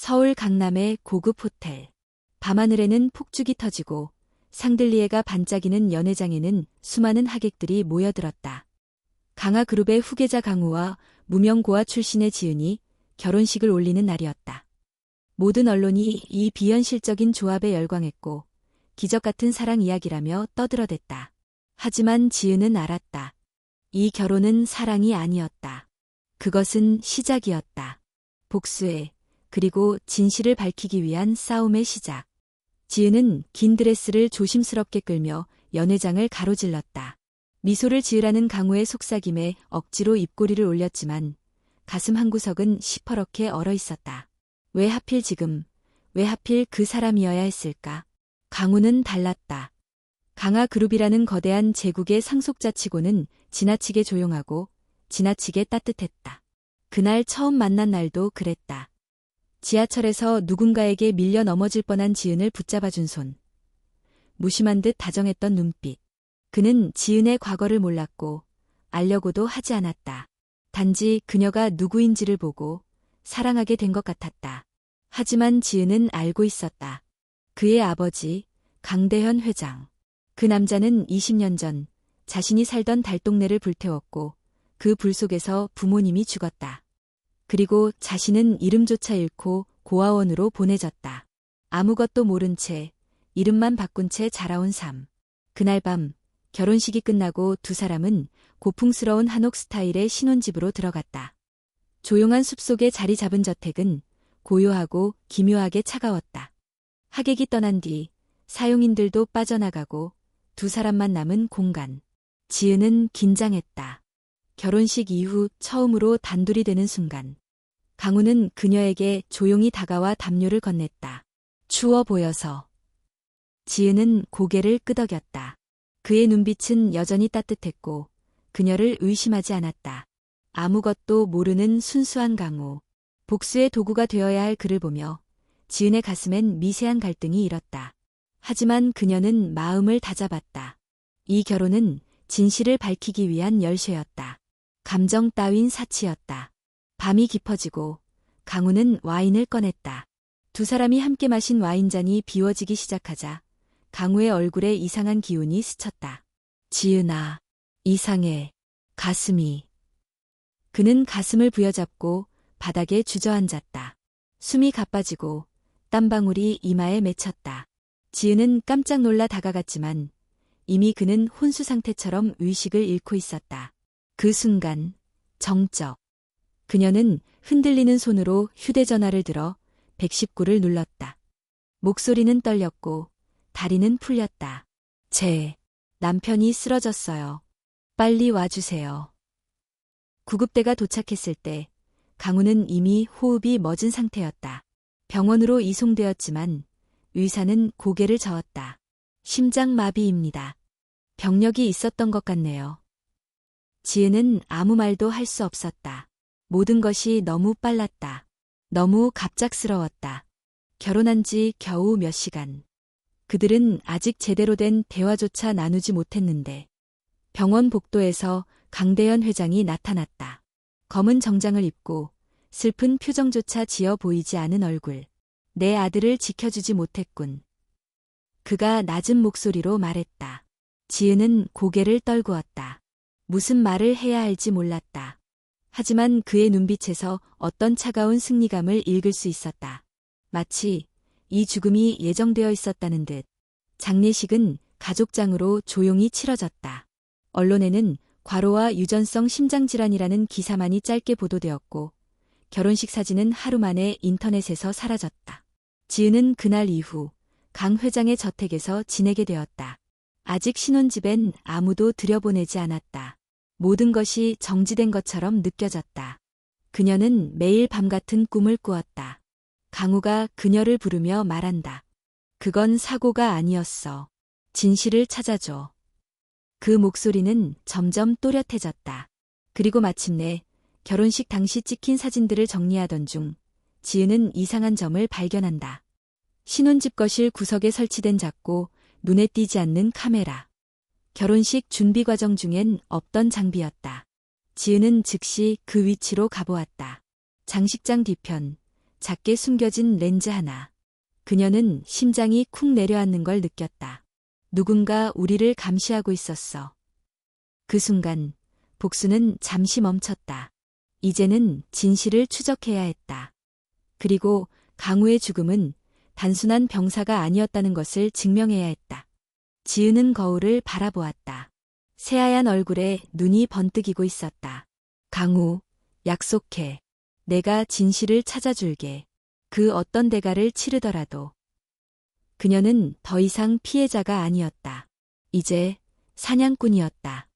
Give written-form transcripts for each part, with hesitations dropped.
서울 강남의 고급 호텔. 밤하늘에는 폭죽이 터지고 샹들리에가 반짝이는 연회장에는 수많은 하객들이 모여들었다. 강하그룹의 후계자 강우와 무명고아 출신의 지은이 결혼식을 올리는 날이었다. 모든 언론이 이 비현실적인 조합에 열광했고 기적 같은 사랑 이야기라며 떠들어댔다. 하지만 지은은 알았다. 이 결혼은 사랑이 아니었다. 그것은 시작이었다. 복수의, 그리고 진실을 밝히기 위한 싸움의 시작. 지은은 긴 드레스를 조심스럽게 끌며 연회장을 가로질렀다. 미소를 지으라는 강우의 속삭임에 억지로 입꼬리를 올렸지만 가슴 한구석은 시퍼렇게 얼어 있었다. 왜 하필 지금, 왜 하필 그 사람이어야 했을까? 강우는 달랐다. 강하그룹이라는 거대한 제국의 상속자치고는 지나치게 조용하고 지나치게 따뜻했다. 그날 처음 만난 날도 그랬다. 지하철에서 누군가에게 밀려 넘어질 뻔한 지은을 붙잡아준 손. 무심한 듯 다정했던 눈빛. 그는 지은의 과거를 몰랐고 알려고도 하지 않았다. 단지 그녀가 누구인지를 보고 사랑하게 된 것 같았다. 하지만 지은은 알고 있었다. 그의 아버지, 강대현 회장. 그 남자는 20년 전 자신이 살던 달동네를 불태웠고 그 불 속에서 부모님이 죽었다. 그리고 자신은 이름조차 잃고 고아원으로 보내졌다. 아무것도 모른 채, 이름만 바꾼 채 자라온 삶. 그날 밤, 결혼식이 끝나고 두 사람은 고풍스러운 한옥 스타일의 신혼집으로 들어갔다. 조용한 숲속에 자리 잡은 저택은 고요하고 기묘하게 차가웠다. 하객이 떠난 뒤 사용인들도 빠져나가고 두 사람만 남은 공간. 지은은 긴장했다. 결혼식 이후 처음으로 단둘이 되는 순간. 강우는 그녀에게 조용히 다가와 담요를 건넸다. 추워 보여서. 지은은 고개를 끄덕였다. 그의 눈빛은 여전히 따뜻했고 그녀를 의심하지 않았다. 아무것도 모르는 순수한 강우. 복수의 도구가 되어야 할 그를 보며 지은의 가슴엔 미세한 갈등이 일었다. 하지만 그녀는 마음을 다잡았다. 이 결혼은 진실을 밝히기 위한 열쇠였다. 감정 따윈 사치였다. 밤이 깊어지고 강우는 와인을 꺼냈다. 두 사람이 함께 마신 와인잔이 비워지기 시작하자 강우의 얼굴에 이상한 기운이 스쳤다. 지은아, 이상해. 가슴이. 그는 가슴을 부여잡고 바닥에 주저앉았다. 숨이 가빠지고 땀방울이 이마에 맺혔다. 지은은 깜짝 놀라 다가갔지만 이미 그는 혼수 상태처럼 의식을 잃고 있었다. 그 순간, 정적. 그녀는 흔들리는 손으로 휴대전화를 들어 119를 눌렀다. 목소리는 떨렸고 다리는 풀렸다. 제 남편이 쓰러졌어요. 빨리 와주세요. 구급대가 도착했을 때 강우는 이미 호흡이 멎은 상태였다. 병원으로 이송되었지만 의사는 고개를 저었다. 심장마비입니다. 병력이 있었던 것 같네요. 지은은 아무 말도 할 수 없었다. 모든 것이 너무 빨랐다. 너무 갑작스러웠다. 결혼한 지 겨우 몇 시간. 그들은 아직 제대로 된 대화조차 나누지 못했는데 병원 복도에서 강대현 회장이 나타났다. 검은 정장을 입고 슬픈 표정조차 지어 보이지 않은 얼굴. 내 아들을 지켜주지 못했군. 그가 낮은 목소리로 말했다. 지은은 고개를 떨구었다. 무슨 말을 해야 할지 몰랐다. 하지만 그의 눈빛에서 어떤 차가운 승리감을 읽을 수 있었다. 마치 이 죽음이 예정되어 있었다는 듯. 장례식은 가족장으로 조용히 치러졌다. 언론에는 과로와 유전성 심장질환이라는 기사만이 짧게 보도되었고 결혼식 사진은 하루 만에 인터넷에서 사라졌다. 지은은 그날 이후 강 회장의 저택에서 지내게 되었다. 아직 신혼집엔 아무도 들여보내지 않았다. 모든 것이 정지된 것처럼 느껴졌다. 그녀는 매일 밤 같은 꿈을 꾸었다. 강우가 그녀를 부르며 말한다. 그건 사고가 아니었어. 진실을 찾아줘. 그 목소리는 점점 또렷해졌다. 그리고 마침내 결혼식 당시 찍힌 사진들을 정리하던 중 지은은 이상한 점을 발견한다. 신혼집 거실 구석에 설치된 작고 눈에 띄지 않는 카메라. 결혼식 준비 과정 중엔 없던 장비였다. 지은은 즉시 그 위치로 가보았다. 장식장 뒤편, 작게 숨겨진 렌즈 하나. 그녀는 심장이 쿵 내려앉는 걸 느꼈다. 누군가 우리를 감시하고 있었어. 그 순간 복수는 잠시 멈췄다. 이제는 진실을 추적해야 했다. 그리고 강우의 죽음은 단순한 병사가 아니었다는 것을 증명해야 했다. 지은은 거울을 바라보았다. 새하얀 얼굴에 눈이 번뜩이고 있었다. 강우, 약속해. 내가 진실을 찾아줄게. 그 어떤 대가를 치르더라도. 그녀는 더 이상 피해자가 아니었다. 이제 사냥꾼이었다.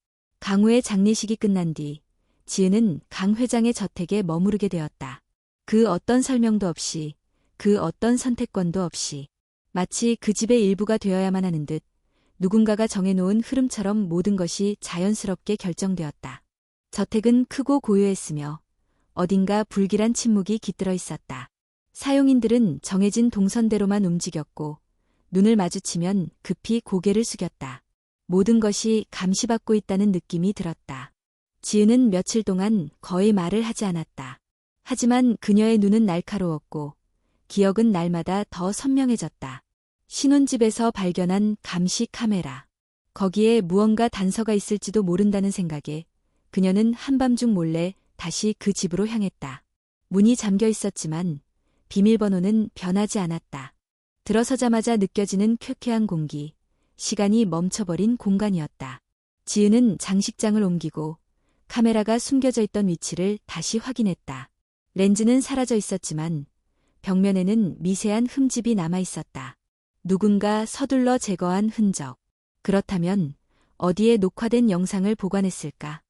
강우의 장례식이 끝난 뒤 지은은 강 회장의 저택에 머무르게 되었다. 그 어떤 설명도 없이, 그 어떤 선택권도 없이, 마치 그 집의 일부가 되어야만 하는 듯 누군가가 정해놓은 흐름처럼 모든 것이 자연스럽게 결정되었다. 저택은 크고 고요했으며 어딘가 불길한 침묵이 깃들어 있었다. 사용인들은 정해진 동선대로만 움직였고 눈을 마주치면 급히 고개를 숙였다. 모든 것이 감시받고 있다는 느낌이 들었다. 지은은 며칠 동안 거의 말을 하지 않았다. 하지만 그녀의 눈은 날카로웠고 기억은 날마다 더 선명해졌다. 신혼집에서 발견한 감시 카메라. 거기에 무언가 단서가 있을지도 모른다는 생각에 그녀는 한밤중 몰래 다시 그 집으로 향했다. 문이 잠겨 있었지만 비밀번호는 변하지 않았다. 들어서자마자 느껴지는 쾌쾌한 공기, 시간이 멈춰버린 공간이었다. 지은은 장식장을 옮기고 카메라가 숨겨져 있던 위치를 다시 확인했다. 렌즈는 사라져 있었지만 벽면에는 미세한 흠집이 남아 있었다. 누군가 서둘러 제거한 흔적. 그렇다면 어디에 녹화된 영상을 보관했을까?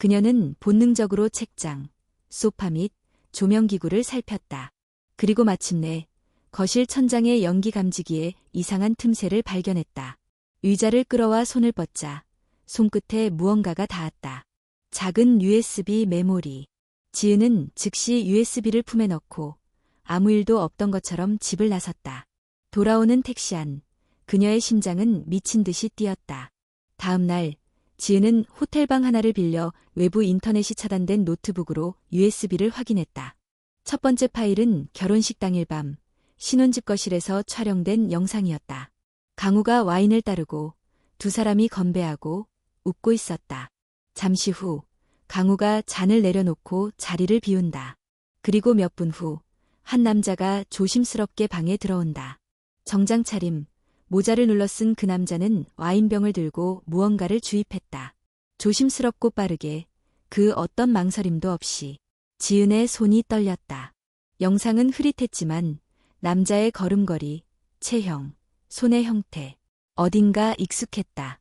그녀는 본능적으로 책장, 소파 및 조명기구를 살폈다. 그리고 마침내 거실 천장의 연기 감지기에 이상한 틈새를 발견했다. 의자를 끌어와 손을 뻗자 손끝에 무언가가 닿았다. 작은 USB 메모리. 지은은 즉시 USB를 품에 넣고 아무 일도 없던 것처럼 집을 나섰다. 돌아오는 택시 안, 그녀의 심장은 미친 듯이 뛰었다. 다음 날, 지은은 호텔방 하나를 빌려 외부 인터넷이 차단된 노트북으로 USB를 확인했다. 첫 번째 파일은 결혼식 당일 밤, 신혼집 거실에서 촬영된 영상이었다. 강우가 와인을 따르고 두 사람이 건배하고 웃고 있었다. 잠시 후, 강우가 잔을 내려놓고 자리를 비운다. 그리고 몇 분 후, 한 남자가 조심스럽게 방에 들어온다. 정장 차림, 모자를 눌러쓴 그 남자는 와인병을 들고 무언가를 주입했다. 조심스럽고 빠르게, 그 어떤 망설임도 없이. 지은의 손이 떨렸다. 영상은 흐릿했지만 남자의 걸음걸이, 체형, 손의 형태, 어딘가 익숙했다.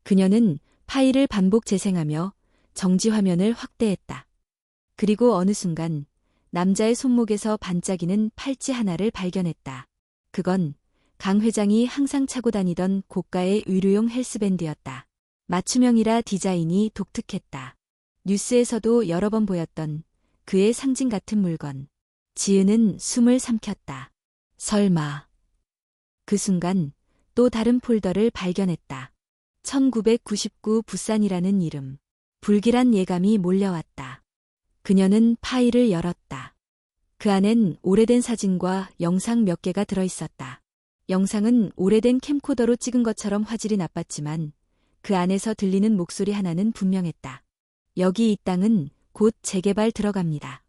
그녀는 파일을 반복 재생하며 정지 화면을 확대했다. 그리고 어느 순간 남자의 손목에서 반짝이는 팔찌 하나를 발견했다. 그건 강 회장이 항상 차고 다니던 고가의 의료용 헬스밴드였다. 맞춤형이라 디자인이 독특했다. 뉴스에서도 여러 번 보였던 그의 상징 같은 물건. 지은은 숨을 삼켰다. 설마. 그 순간 또 다른 폴더를 발견했다. 1999 부산이라는 이름. 불길한 예감이 몰려왔다. 그녀는 파일을 열었다. 그 안엔 오래된 사진과 영상 몇 개가 들어있었다. 영상은 오래된 캠코더로 찍은 것처럼 화질이 나빴지만 그 안에서 들리는 목소리 하나는 분명했다. 여기 이 땅은 곧 재개발 들어갑니다.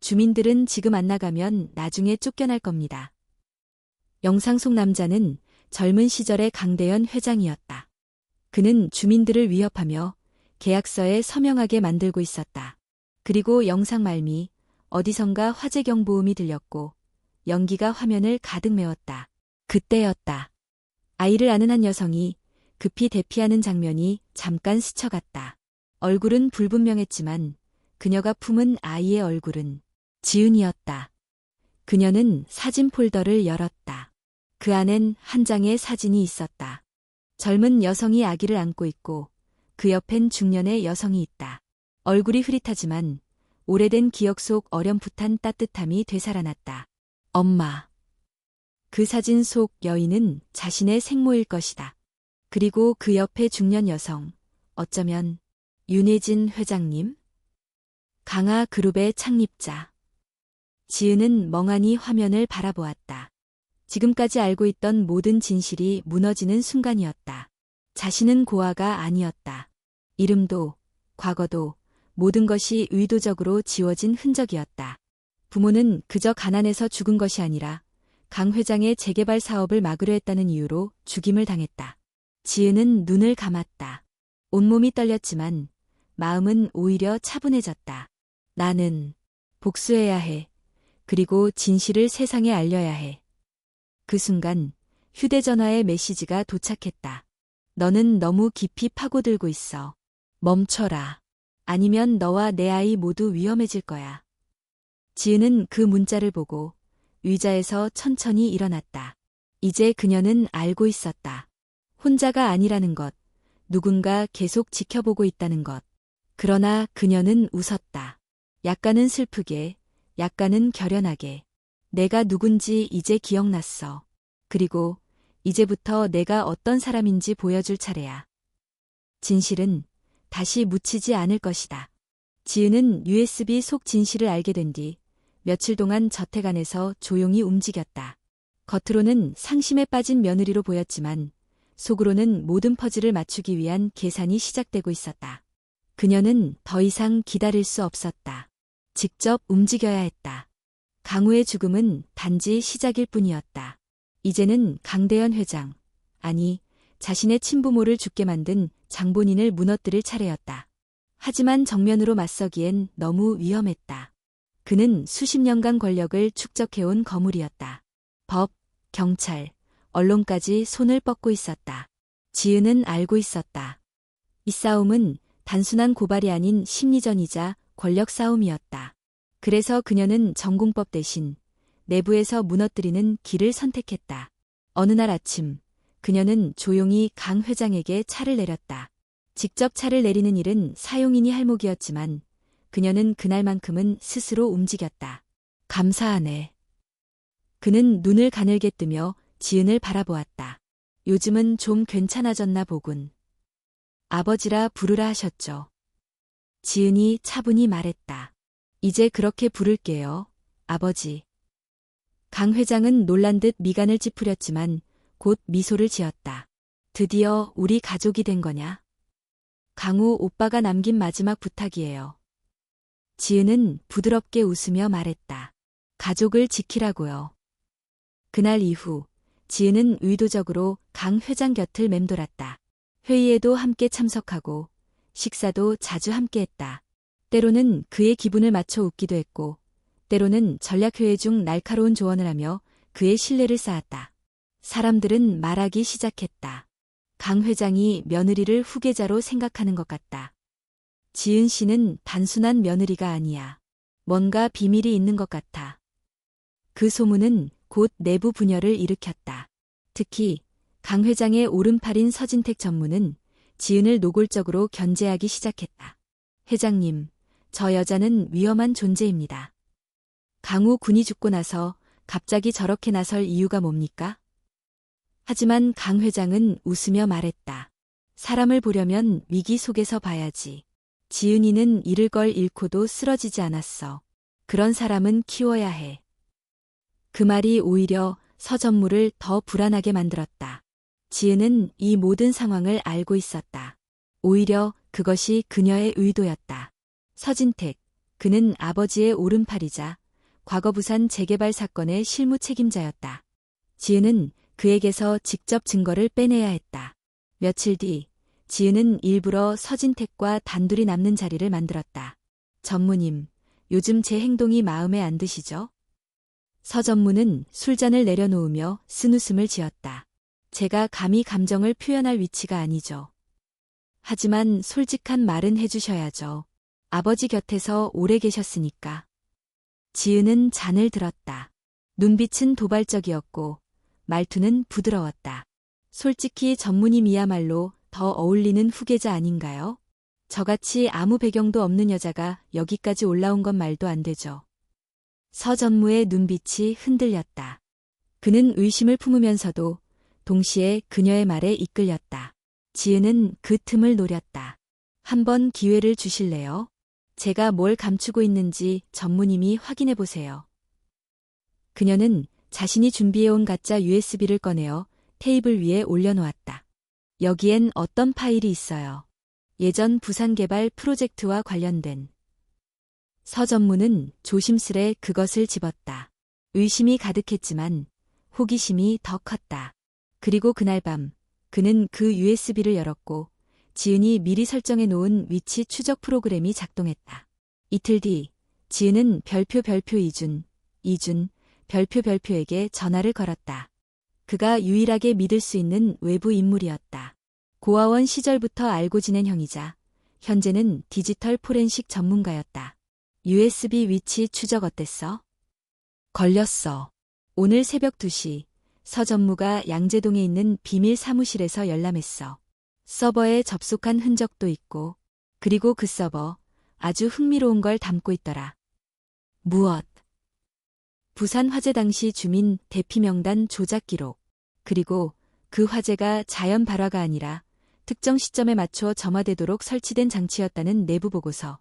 주민들은 지금 안 나가면 나중에 쫓겨날 겁니다. 영상 속 남자는 젊은 시절의 강대현 회장이었다. 그는 주민들을 위협하며 계약서에 서명하게 만들고 있었다. 그리고 영상 말미 어디선가 화재 경보음이 들렸고 연기가 화면을 가득 메웠다. 그때였다. 아이를 아는 한 여성이 급히 대피하는 장면이 잠깐 스쳐갔다. 얼굴은 불분명했지만 그녀가 품은 아이의 얼굴은 지은이었다. 그녀는 사진 폴더를 열었다. 그 안엔 한 장의 사진이 있었다. 젊은 여성이 아기를 안고 있고 그 옆엔 중년의 여성이 있다. 얼굴이 흐릿하지만 오래된 기억 속 어렴풋한 따뜻함이 되살아났다. 엄마. 그 사진 속 여인은 자신의 생모일 것이다. 그리고 그 옆에 중년 여성, 어쩌면 윤혜진 회장님? 강하 그룹의 창립자. 지은은 멍하니 화면을 바라보았다. 지금까지 알고 있던 모든 진실이 무너지는 순간이었다. 자신은 고아가 아니었다. 이름도, 과거도, 모든 것이 의도적으로 지워진 흔적이었다. 부모는 그저 가난해서 죽은 것이 아니라 강 회장의 재개발 사업을 막으려 했다는 이유로 죽임을 당했다. 지은은 눈을 감았다. 온몸이 떨렸지만 마음은 오히려 차분해졌다. 나는 복수해야 해. 그리고 진실을 세상에 알려야 해. 그 순간 휴대전화에 메시지가 도착했다. 너는 너무 깊이 파고들고 있어. 멈춰라. 아니면 너와 내 아이 모두 위험해질 거야. 지은은 그 문자를 보고 의자에서 천천히 일어났다. 이제 그녀는 알고 있었다. 혼자가 아니라는 것, 누군가 계속 지켜보고 있다는 것. 그러나 그녀는 웃었다. 약간은 슬프게, 약간은 결연하게. 내가 누군지 이제 기억났어. 그리고 이제부터 내가 어떤 사람인지 보여줄 차례야. 진실은 다시 묻히지 않을 것이다. 지은은 USB 속 진실을 알게 된 뒤 며칠 동안 저택 안에서 조용히 움직였다. 겉으로는 상심에 빠진 며느리로 보였지만 속으로는 모든 퍼즐을 맞추기 위한 계산이 시작되고 있었다. 그녀는 더 이상 기다릴 수 없었다. 직접 움직여야 했다. 강우의 죽음은 단지 시작일 뿐이었다. 이제는 강대현 회장, 아니 자신의 친부모를 죽게 만든 장본인을 무너뜨릴 차례였다. 하지만 정면으로 맞서기엔 너무 위험했다. 그는 수십 년간 권력을 축적해온 거물이었다. 법, 경찰, 언론까지 손을 뻗고 있었다. 지은은 알고 있었다. 이 싸움은 단순한 고발이 아닌 심리전이자 권력 싸움이었다. 그래서 그녀는 전공법 대신 내부에서 무너뜨리는 길을 선택했다. 어느 날 아침, 그녀는 조용히 강 회장에게 차를 내렸다. 직접 차를 내리는 일은 사용인이 할목이었지만 그녀는 그날만큼은 스스로 움직였다. 감사하네. 그는 눈을 가늘게 뜨며 지은을 바라보았다. 요즘은 좀 괜찮아졌나 보군. 아버지라 부르라 하셨죠. 지은이 차분히 말했다. 이제 그렇게 부를게요, 아버지. 강 회장은 놀란 듯 미간을 찌푸렸지만 곧 미소를 지었다. 드디어 우리 가족이 된 거냐? 강우 오빠가 남긴 마지막 부탁이에요. 지은은 부드럽게 웃으며 말했다. 가족을 지키라고요. 그날 이후 지은은 의도적으로 강 회장 곁을 맴돌았다. 회의에도 함께 참석하고 식사도 자주 함께했다. 때로는 그의 기분을 맞춰 웃기도 했고 때로는 전략회의 중 날카로운 조언을 하며 그의 신뢰를 쌓았다. 사람들은 말하기 시작했다. 강 회장이 며느리를 후계자로 생각하는 것 같다. 지은 씨는 단순한 며느리가 아니야. 뭔가 비밀이 있는 것 같아. 그 소문은 곧 내부 분열을 일으켰다. 특히 강 회장의 오른팔인 서진택 전무는 지은을 노골적으로 견제하기 시작했다. 회장님, 저 여자는 위험한 존재입니다. 강우 군이 죽고 나서 갑자기 저렇게 나설 이유가 뭡니까? 하지만 강 회장은 웃으며 말했다. 사람을 보려면 위기 속에서 봐야지. 지은이는 잃을 걸 잃고도 쓰러지지 않았어. 그런 사람은 키워야 해. 그 말이 오히려 서전무를 더 불안하게 만들었다. 지은은 이 모든 상황을 알고 있었다. 오히려 그것이 그녀의 의도였다. 서진택, 그는 아버지의 오른팔이자 과거 부산 재개발 사건의 실무 책임자였다. 지은은 그에게서 직접 증거를 빼내야 했다. 며칠 뒤 지은은 일부러 서진택과 단둘이 남는 자리를 만들었다. 전무님, 요즘 제 행동이 마음에 안 드시죠? 서 전무는 술잔을 내려놓으며 쓴웃음을 지었다. 제가 감히 감정을 표현할 위치가 아니죠. 하지만 솔직한 말은 해주셔야죠. 아버지 곁에서 오래 계셨으니까. 지은은 잔을 들었다. 눈빛은 도발적이었고 말투는 부드러웠다. 솔직히 전무님이야말로 더 어울리는 후계자 아닌가요? 저같이 아무 배경도 없는 여자가 여기까지 올라온 건 말도 안 되죠. 서 전무의 눈빛이 흔들렸다. 그는 의심을 품으면서도 동시에 그녀의 말에 이끌렸다. 지은은 그 틈을 노렸다. 한번 기회를 주실래요? 제가 뭘 감추고 있는지 전무님이 확인해 보세요. 그녀는 자신이 준비해온 가짜 USB를 꺼내어 테이블 위에 올려놓았다. 여기엔 어떤 파일이 있어요. 예전 부산개발 프로젝트와 관련된. 서전무는 조심스레 그것을 집었다. 의심이 가득했지만 호기심이 더 컸다. 그리고 그날 밤 그는 그 USB를 열었고 지은이 미리 설정해 놓은 위치 추적 프로그램이 작동했다. 이틀 뒤 지은은 별표 이준 별표에게 전화를 걸었다. 그가 유일하게 믿을 수 있는 외부 인물이었다. 고아원 시절부터 알고 지낸 형이자 현재는 디지털 포렌식 전문가였다. USB 위치 추적 어땠어? 걸렸어. 오늘 새벽 2시 서전무가 양재동에 있는 비밀 사무실에서 열람했어. 서버에 접속한 흔적도 있고 그리고 그 서버 아주 흥미로운 걸 담고 있더라. 무엇? 부산 화재 당시 주민 대피 명단 조작 기록. 그리고 그 화재가 자연 발화가 아니라 특정 시점에 맞춰 점화되도록 설치된 장치였다는 내부 보고서.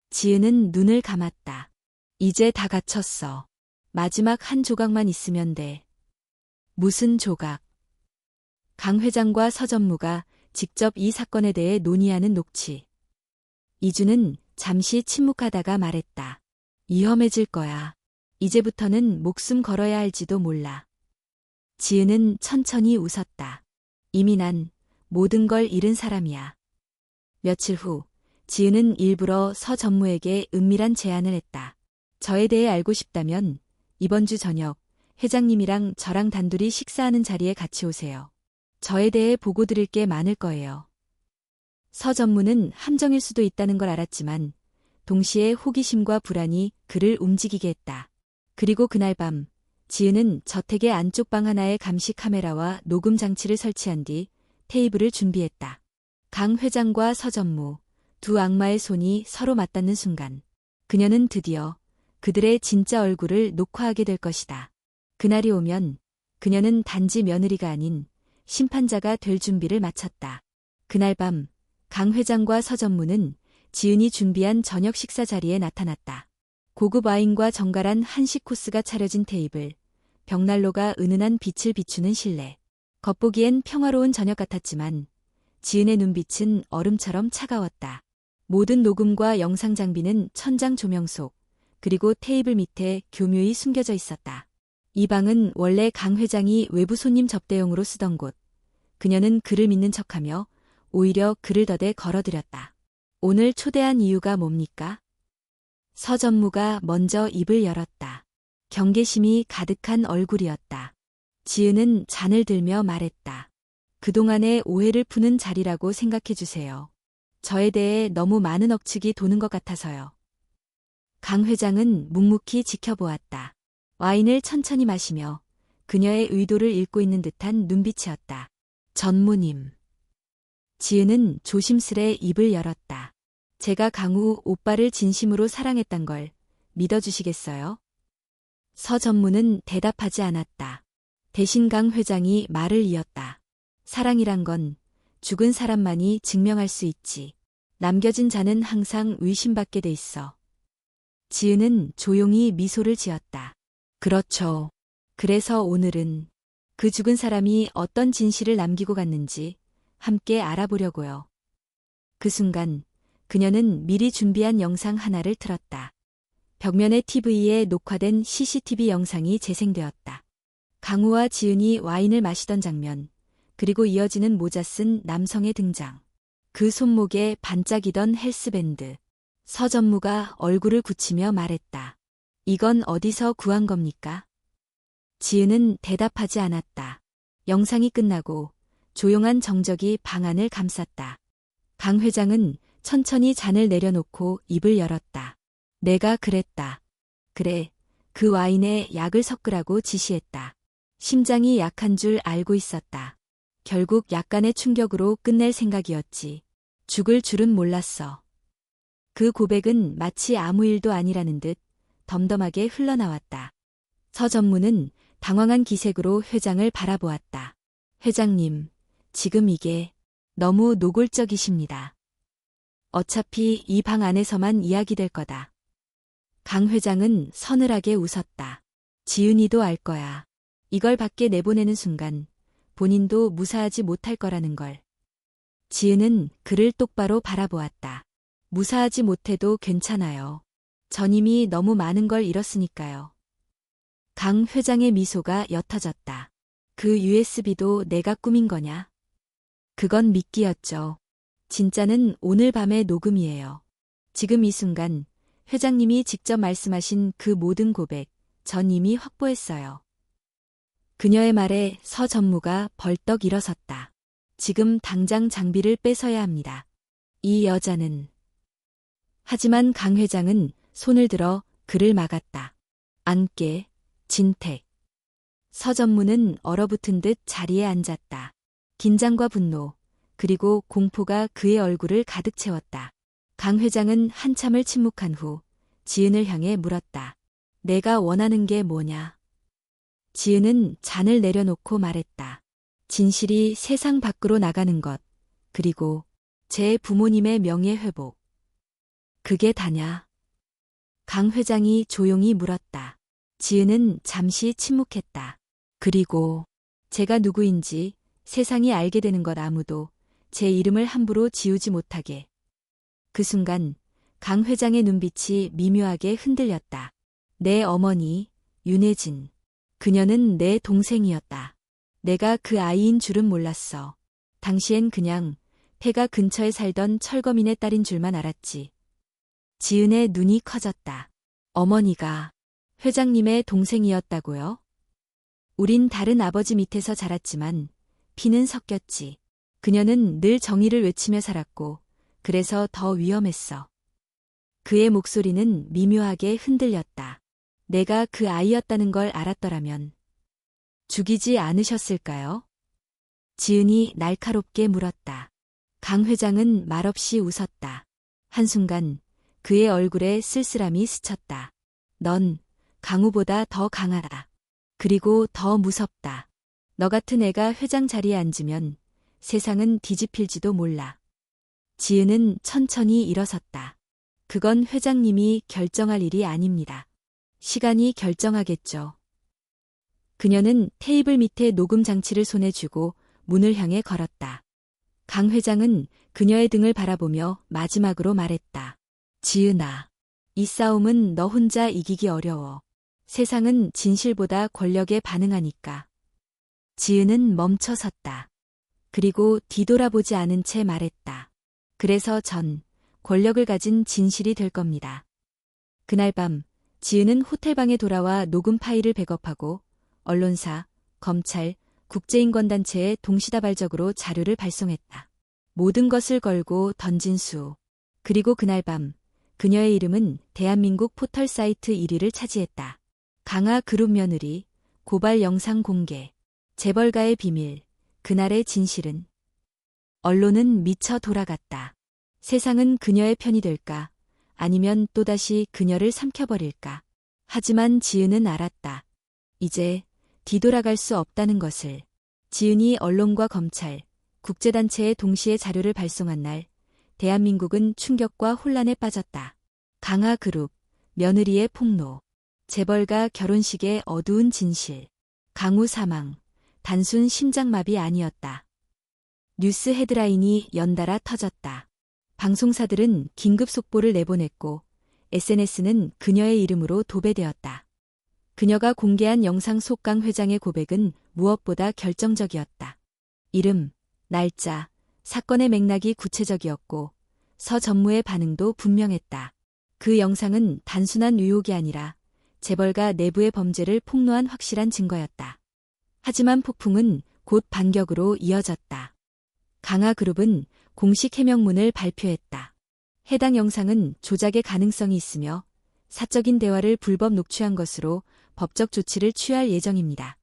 지은은 눈을 감았다. 이제 다 갖췄어. 마지막 한 조각만 있으면 돼. 무슨 조각? 강 회장과 서전무가 직접 이 사건에 대해 논의하는 녹취. 이준은 잠시 침묵하다가 말했다. 위험해질 거야. 이제부터는 목숨 걸어야 할지도 몰라. 지은은 천천히 웃었다. 이미 난 모든 걸 잃은 사람이야. 며칠 후 지은은 일부러 서전무에게 은밀한 제안을 했다. 저에 대해 알고 싶다면 이번 주 저녁 회장님이랑 저랑 단둘이 식사하는 자리에 같이 오세요. 저에 대해 보고 드릴 게 많을 거예요. 서전무는 함정일 수도 있다는 걸 알았지만 동시에 호기심과 불안이 그를 움직이게 했다. 그리고 그날 밤 지은은 저택의 안쪽 방 하나에 감시 카메라와 녹음 장치를 설치한 뒤 테이블을 준비했다. 강 회장과 서전무, 두 악마의 손이 서로 맞닿는 순간 그녀는 드디어 그들의 진짜 얼굴을 녹화하게 될 것이다. 그날이 오면 그녀는 단지 며느리가 아닌 심판자가 될 준비를 마쳤다. 그날 밤 강 회장과 서전무는 지은이 준비한 저녁 식사 자리에 나타났다. 고급 와인과 정갈한 한식 코스가 차려진 테이블, 벽난로가 은은한 빛을 비추는 실내. 겉보기엔 평화로운 저녁 같았지만 지은의 눈빛은 얼음처럼 차가웠다. 모든 녹음과 영상 장비는 천장 조명 속, 그리고 테이블 밑에 교묘히 숨겨져 있었다. 이 방은 원래 강 회장이 외부 손님 접대용으로 쓰던 곳. 그녀는 그를 믿는 척하며 오히려 그를 더대 걸어들였다. 오늘 초대한 이유가 뭡니까? 서전무가 먼저 입을 열었다. 경계심이 가득한 얼굴이었다. 지은은 잔을 들며 말했다. 그동안의 오해를 푸는 자리라고 생각해 주세요. 저에 대해 너무 많은 억측이 도는 것 같아서요. 강 회장은 묵묵히 지켜보았다. 와인을 천천히 마시며 그녀의 의도를 읽고 있는 듯한 눈빛이었다. 전무님. 지은은 조심스레 입을 열었다. 제가 강우 오빠를 진심으로 사랑했단 걸 믿어주시겠어요? 서전무는 대답하지 않았다. 대신 강 회장이 말을 이었다. 사랑이란 건 죽은 사람만이 증명할 수 있지. 남겨진 자는 항상 의심받게 돼 있어. 지은은 조용히 미소를 지었다. 그렇죠. 그래서 오늘은 그 죽은 사람이 어떤 진실을 남기고 갔는지 함께 알아보려고요. 그 순간 그녀는 미리 준비한 영상 하나를 틀었다. 벽면의 TV에 녹화된 CCTV 영상이 재생되었다. 강우와 지은이 와인을 마시던 장면, 그리고 이어지는 모자 쓴 남성의 등장. 그 손목에 반짝이던 헬스밴드. 서전무가 얼굴을 굳히며 말했다. 이건 어디서 구한 겁니까? 지은은 대답하지 않았다. 영상이 끝나고 조용한 정적이 방 안을 감쌌다. 강 회장은 천천히 잔을 내려놓고 입을 열었다. 내가 그랬다. 그래, 그 와인에 약을 섞으라고 지시했다. 심장이 약한 줄 알고 있었다. 결국 약간의 충격으로 끝낼 생각이었지. 죽을 줄은 몰랐어. 그 고백은 마치 아무 일도 아니라는 듯 덤덤하게 흘러나왔다. 서전무는 당황한 기색으로 회장을 바라보았다. 회장님, 지금 이게 너무 노골적이십니다. 어차피 이 방 안에서만 이야기될 거다. 강 회장은 서늘하게 웃었다. 지은이도 알 거야. 이걸 밖에 내보내는 순간 본인도 무사하지 못할 거라는 걸. 지은은 그를 똑바로 바라보았다. 무사하지 못해도 괜찮아요. 전 이미 너무 많은 걸 잃었으니까요. 강 회장의 미소가 옅어졌다. 그 USB도 내가 꾸민 거냐? 그건 미끼였죠. 진짜는 오늘 밤의 녹음이에요. 지금 이 순간 회장님이 직접 말씀하신 그 모든 고백, 전 이미 확보했어요. 그녀의 말에 서 전무가 벌떡 일어섰다. 지금 당장 장비를 뺏어야 합니다. 이 여자는. 하지만 강 회장은 손을 들어 그를 막았다. 앉게, 진택. 서 전무는 얼어붙은 듯 자리에 앉았다. 긴장과 분노, 그리고 공포가 그의 얼굴을 가득 채웠다. 강 회장은 한참을 침묵한 후 지은을 향해 물었다. 내가 원하는 게 뭐냐? 지은은 잔을 내려놓고 말했다. 진실이 세상 밖으로 나가는 것, 그리고 제 부모님의 명예 회복. 그게 다냐? 강 회장이 조용히 물었다. 지은은 잠시 침묵했다. 그리고 제가 누구인지 세상이 알게 되는 것, 아무도 제 이름을 함부로 지우지 못하게. 그 순간 강 회장의 눈빛이 미묘하게 흔들렸다. 내 어머니, 윤혜진. 그녀는 내 동생이었다. 내가 그 아이인 줄은 몰랐어. 당시엔 그냥 폐가 근처에 살던 철거민의 딸인 줄만 알았지. 지은의 눈이 커졌다. 어머니가 회장님의 동생이었다고요? 우린 다른 아버지 밑에서 자랐지만 피는 섞였지. 그녀는 늘 정의를 외치며 살았고 그래서 더 위험했어. 그의 목소리는 미묘하게 흔들렸다. 내가 그 아이였다는 걸 알았더라면 죽이지 않으셨을까요? 지은이 날카롭게 물었다. 강 회장은 말없이 웃었다. 한순간 그의 얼굴에 쓸쓸함이 스쳤다. 넌 강우보다 더 강하다. 그리고 더 무섭다. 너 같은 애가 회장 자리에 앉으면 세상은 뒤집힐지도 몰라. 지은은 천천히 일어섰다. 그건 회장님이 결정할 일이 아닙니다. 시간이 결정하겠죠. 그녀는 테이블 밑에 녹음 장치를 손에 쥐고 문을 향해 걸었다. 강 회장은 그녀의 등을 바라보며 마지막으로 말했다. 지은아, 이 싸움은 너 혼자 이기기 어려워. 세상은 진실보다 권력에 반응하니까. 지은은 멈춰 섰다. 그리고 뒤돌아보지 않은 채 말했다. 그래서 전 권력을 가진 진실이 될 겁니다. 그날 밤 지은은 호텔방에 돌아와 녹음 파일을 백업하고 언론사, 검찰, 국제인권단체에 동시다발적으로 자료를 발송했다. 모든 것을 걸고 던진 수. 그리고 그날 밤 그녀의 이름은 대한민국 포털 사이트 1위를 차지했다. 강아 그룹 며느리, 고발 영상 공개, 재벌가의 비밀, 그날의 진실은. 언론은 미쳐 돌아갔다. 세상은 그녀의 편이 될까? 아니면 또다시 그녀를 삼켜버릴까? 하지만 지은은 알았다. 이제 뒤돌아갈 수 없다는 것을. 지은이 언론과 검찰, 국제단체에 동시에 자료를 발송한 날, 대한민국은 충격과 혼란에 빠졌다. 강아 그룹, 며느리의 폭로, 재벌가 결혼식의 어두운 진실, 강우 사망, 단순 심장마비 아니었다. 뉴스 헤드라인이 연달아 터졌다. 방송사들은 긴급 속보를 내보냈고 SNS는 그녀의 이름으로 도배되었다. 그녀가 공개한 영상 속 강 회장의 고백은 무엇보다 결정적이었다. 이름, 날짜, 사건의 맥락이 구체적이었고 서 전무의 반응도 분명했다. 그 영상은 단순한 의혹이 아니라 재벌가 내부의 범죄를 폭로한 확실한 증거였다. 하지만 폭풍은 곧 반격으로 이어졌다. 강아그룹은 공식 해명문을 발표했다. 해당 영상은 조작의 가능성이 있으며 사적인 대화를 불법 녹취한 것으로 법적 조치를 취할 예정입니다.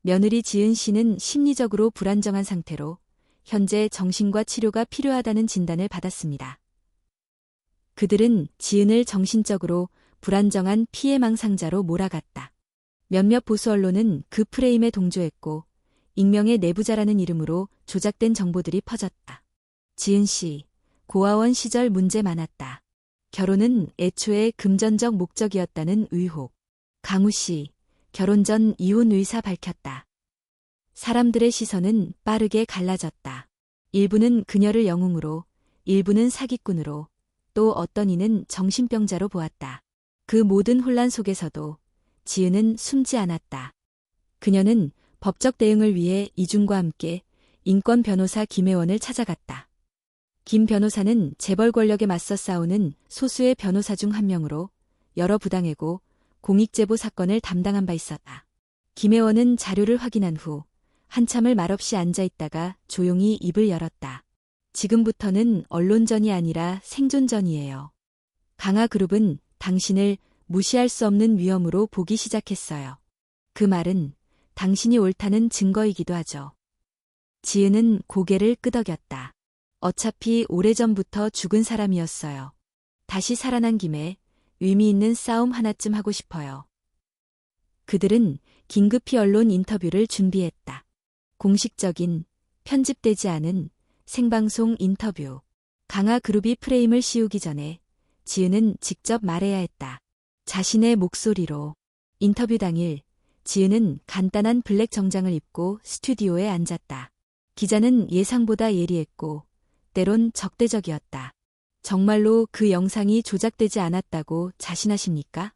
며느리 지은 씨는 심리적으로 불안정한 상태로 현재 정신과 치료가 필요하다는 진단을 받았습니다. 그들은 지은을 정신적으로 불안정한 피해망상자로 몰아갔다. 몇몇 보수 언론은 그 프레임에 동조했고 익명의 내부자라는 이름으로 조작된 정보들이 퍼졌다. 지은 씨, 고아원 시절 문제 많았다. 결혼은 애초에 금전적 목적이었다는 의혹. 강우 씨, 결혼 전 이혼 의사 밝혔다. 사람들의 시선은 빠르게 갈라졌다. 일부는 그녀를 영웅으로, 일부는 사기꾼으로, 또 어떤 이는 정신병자로 보았다. 그 모든 혼란 속에서도 지은은 숨지 않았다. 그녀는 법적 대응을 위해 이준과 함께 인권 변호사 김혜원을 찾아갔다. 김 변호사는 재벌 권력에 맞서 싸우는 소수의 변호사 중 한 명으로 여러 부당해고 공익제보 사건을 담당한 바 있었다. 김혜원은 자료를 확인한 후 한참을 말없이 앉아있다가 조용히 입을 열었다. 지금부터는 언론전이 아니라 생존전이에요. 강화그룹은 당신을 무시할 수 없는 위험으로 보기 시작했어요. 그 말은 당신이 옳다는 증거이기도 하죠. 지은은 고개를 끄덕였다. 어차피 오래전부터 죽은 사람이었어요. 다시 살아난 김에 의미 있는 싸움 하나쯤 하고 싶어요. 그들은 긴급히 언론 인터뷰를 준비했다. 공식적인, 편집되지 않은 생방송 인터뷰. 강화그룹이 프레임을 씌우기 전에 지은은 직접 말해야 했다. 자신의 목소리로. 인터뷰 당일 지은은 간단한 블랙 정장을 입고 스튜디오에 앉았다. 기자는 예상보다 예리했고 때론 적대적이었다. 정말로 그 영상이 조작되지 않았다고 자신하십니까?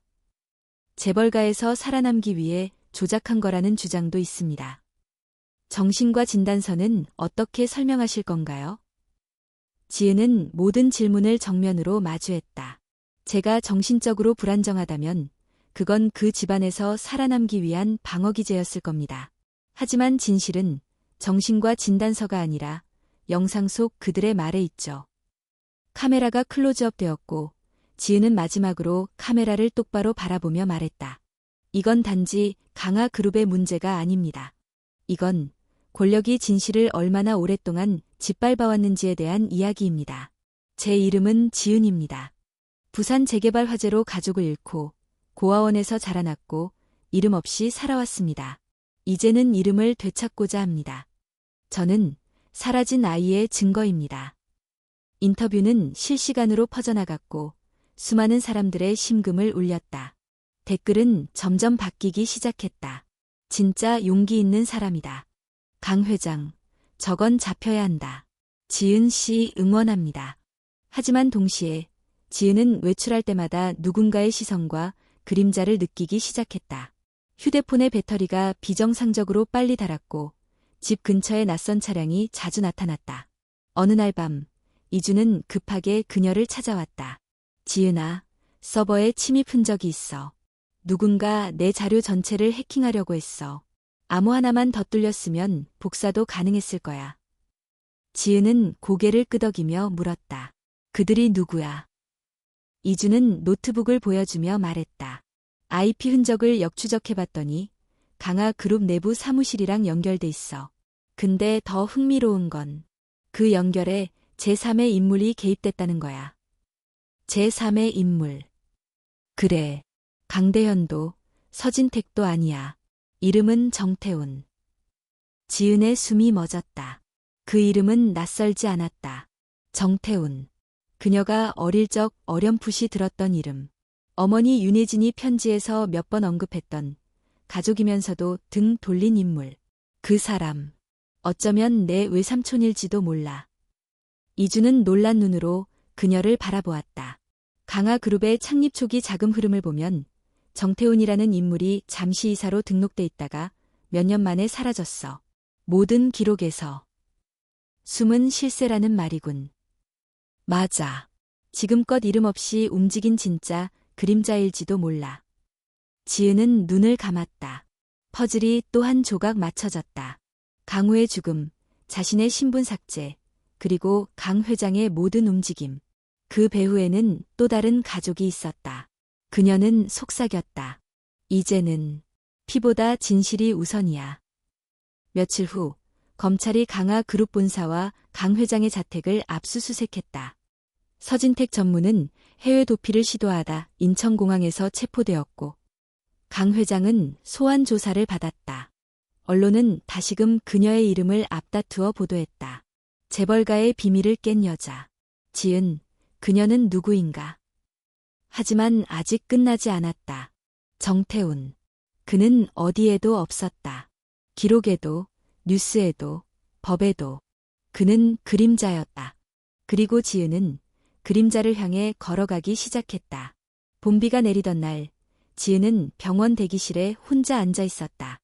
재벌가에서 살아남기 위해 조작한 거라는 주장도 있습니다. 정신과 진단서는 어떻게 설명하실 건가요? 지은은 모든 질문을 정면으로 마주했다. 제가 정신적으로 불안정하다면 그건 그 집안에서 살아남기 위한 방어기제였을 겁니다. 하지만 진실은 정신과 진단서가 아니라 영상 속 그들의 말에 있죠. 카메라가 클로즈업 되었고 지은은 마지막으로 카메라를 똑바로 바라보며 말했다. 이건 단지 강화그룹의 문제가 아닙니다. 이건 권력이 진실을 얼마나 오랫동안 짓밟아왔는지에 대한 이야기입니다. 제 이름은 지은입니다. 부산 재개발 화재로 가족을 잃고 고아원에서 자라났고 이름 없이 살아왔습니다. 이제는 이름을 되찾고자 합니다. 저는 사라진 아이의 증거입니다. 인터뷰는 실시간으로 퍼져나갔고 수많은 사람들의 심금을 울렸다. 댓글은 점점 바뀌기 시작했다. 진짜 용기 있는 사람이다. 강 회장, 저건 잡혀야 한다. 지은 씨 응원합니다. 하지만 동시에 지은은 외출할 때마다 누군가의 시선과 그림자를 느끼기 시작했다. 휴대폰의 배터리가 비정상적으로 빨리 닳았고 집 근처에 낯선 차량이 자주 나타났다. 어느 날 밤, 이주는 급하게 그녀를 찾아왔다. 지은아, 서버에 침입 흔적이 있어. 누군가 내 자료 전체를 해킹하려고 했어. 암호 하나만 더 뚫렸으면 복사도 가능했을 거야. 지은은 고개를 끄덕이며 물었다. 그들이 누구야? 이주는 노트북을 보여주며 말했다. IP 흔적을 역추적해봤더니 강화그룹 내부 사무실이랑 연결돼 있어. 근데 더 흥미로운 건 그 연결에 제3의 인물이 개입됐다는 거야. 제3의 인물. 그래. 강대현도 서진택도 아니야. 이름은 정태훈. 지은의 숨이 멎었다. 그 이름은 낯설지 않았다. 정태훈. 그녀가 어릴 적 어렴풋이 들었던 이름. 어머니 윤혜진이 편지에서 몇 번 언급했던 가족이면서도 등 돌린 인물. 그 사람. 어쩌면 내 외삼촌일지도 몰라. 이주는 놀란 눈으로 그녀를 바라보았다. 강화그룹의 창립 초기 자금 흐름을 보면 정태훈이라는 인물이 잠시 이사로 등록돼 있다가 몇 년 만에 사라졌어. 모든 기록에서. 숨은 실세라는 말이군. 맞아. 지금껏 이름 없이 움직인 진짜 그림자일지도 몰라. 지은은 눈을 감았다. 퍼즐이 또 한 조각 맞춰졌다. 강우의 죽음, 자신의 신분 삭제, 그리고 강 회장의 모든 움직임. 그 배후에는 또 다른 가족이 있었다. 그녀는 속삭였다. 이제는 피보다 진실이 우선이야. 며칠 후 검찰이 강화그룹 본사와 강 회장의 자택을 압수수색했다. 서진택 전무는 해외 도피를 시도하다 인천공항에서 체포되었고 강 회장은 소환 조사를 받았다. 언론은 다시금 그녀의 이름을 앞다투어 보도했다. 재벌가의 비밀을 깬 여자. 지은, 그녀는 누구인가? 하지만 아직 끝나지 않았다. 정태훈. 그는 어디에도 없었다. 기록에도, 뉴스에도, 법에도. 그는 그림자였다. 그리고 지은은 그림자를 향해 걸어가기 시작했다. 봄비가 내리던 날, 지은은 병원 대기실에 혼자 앉아 있었다.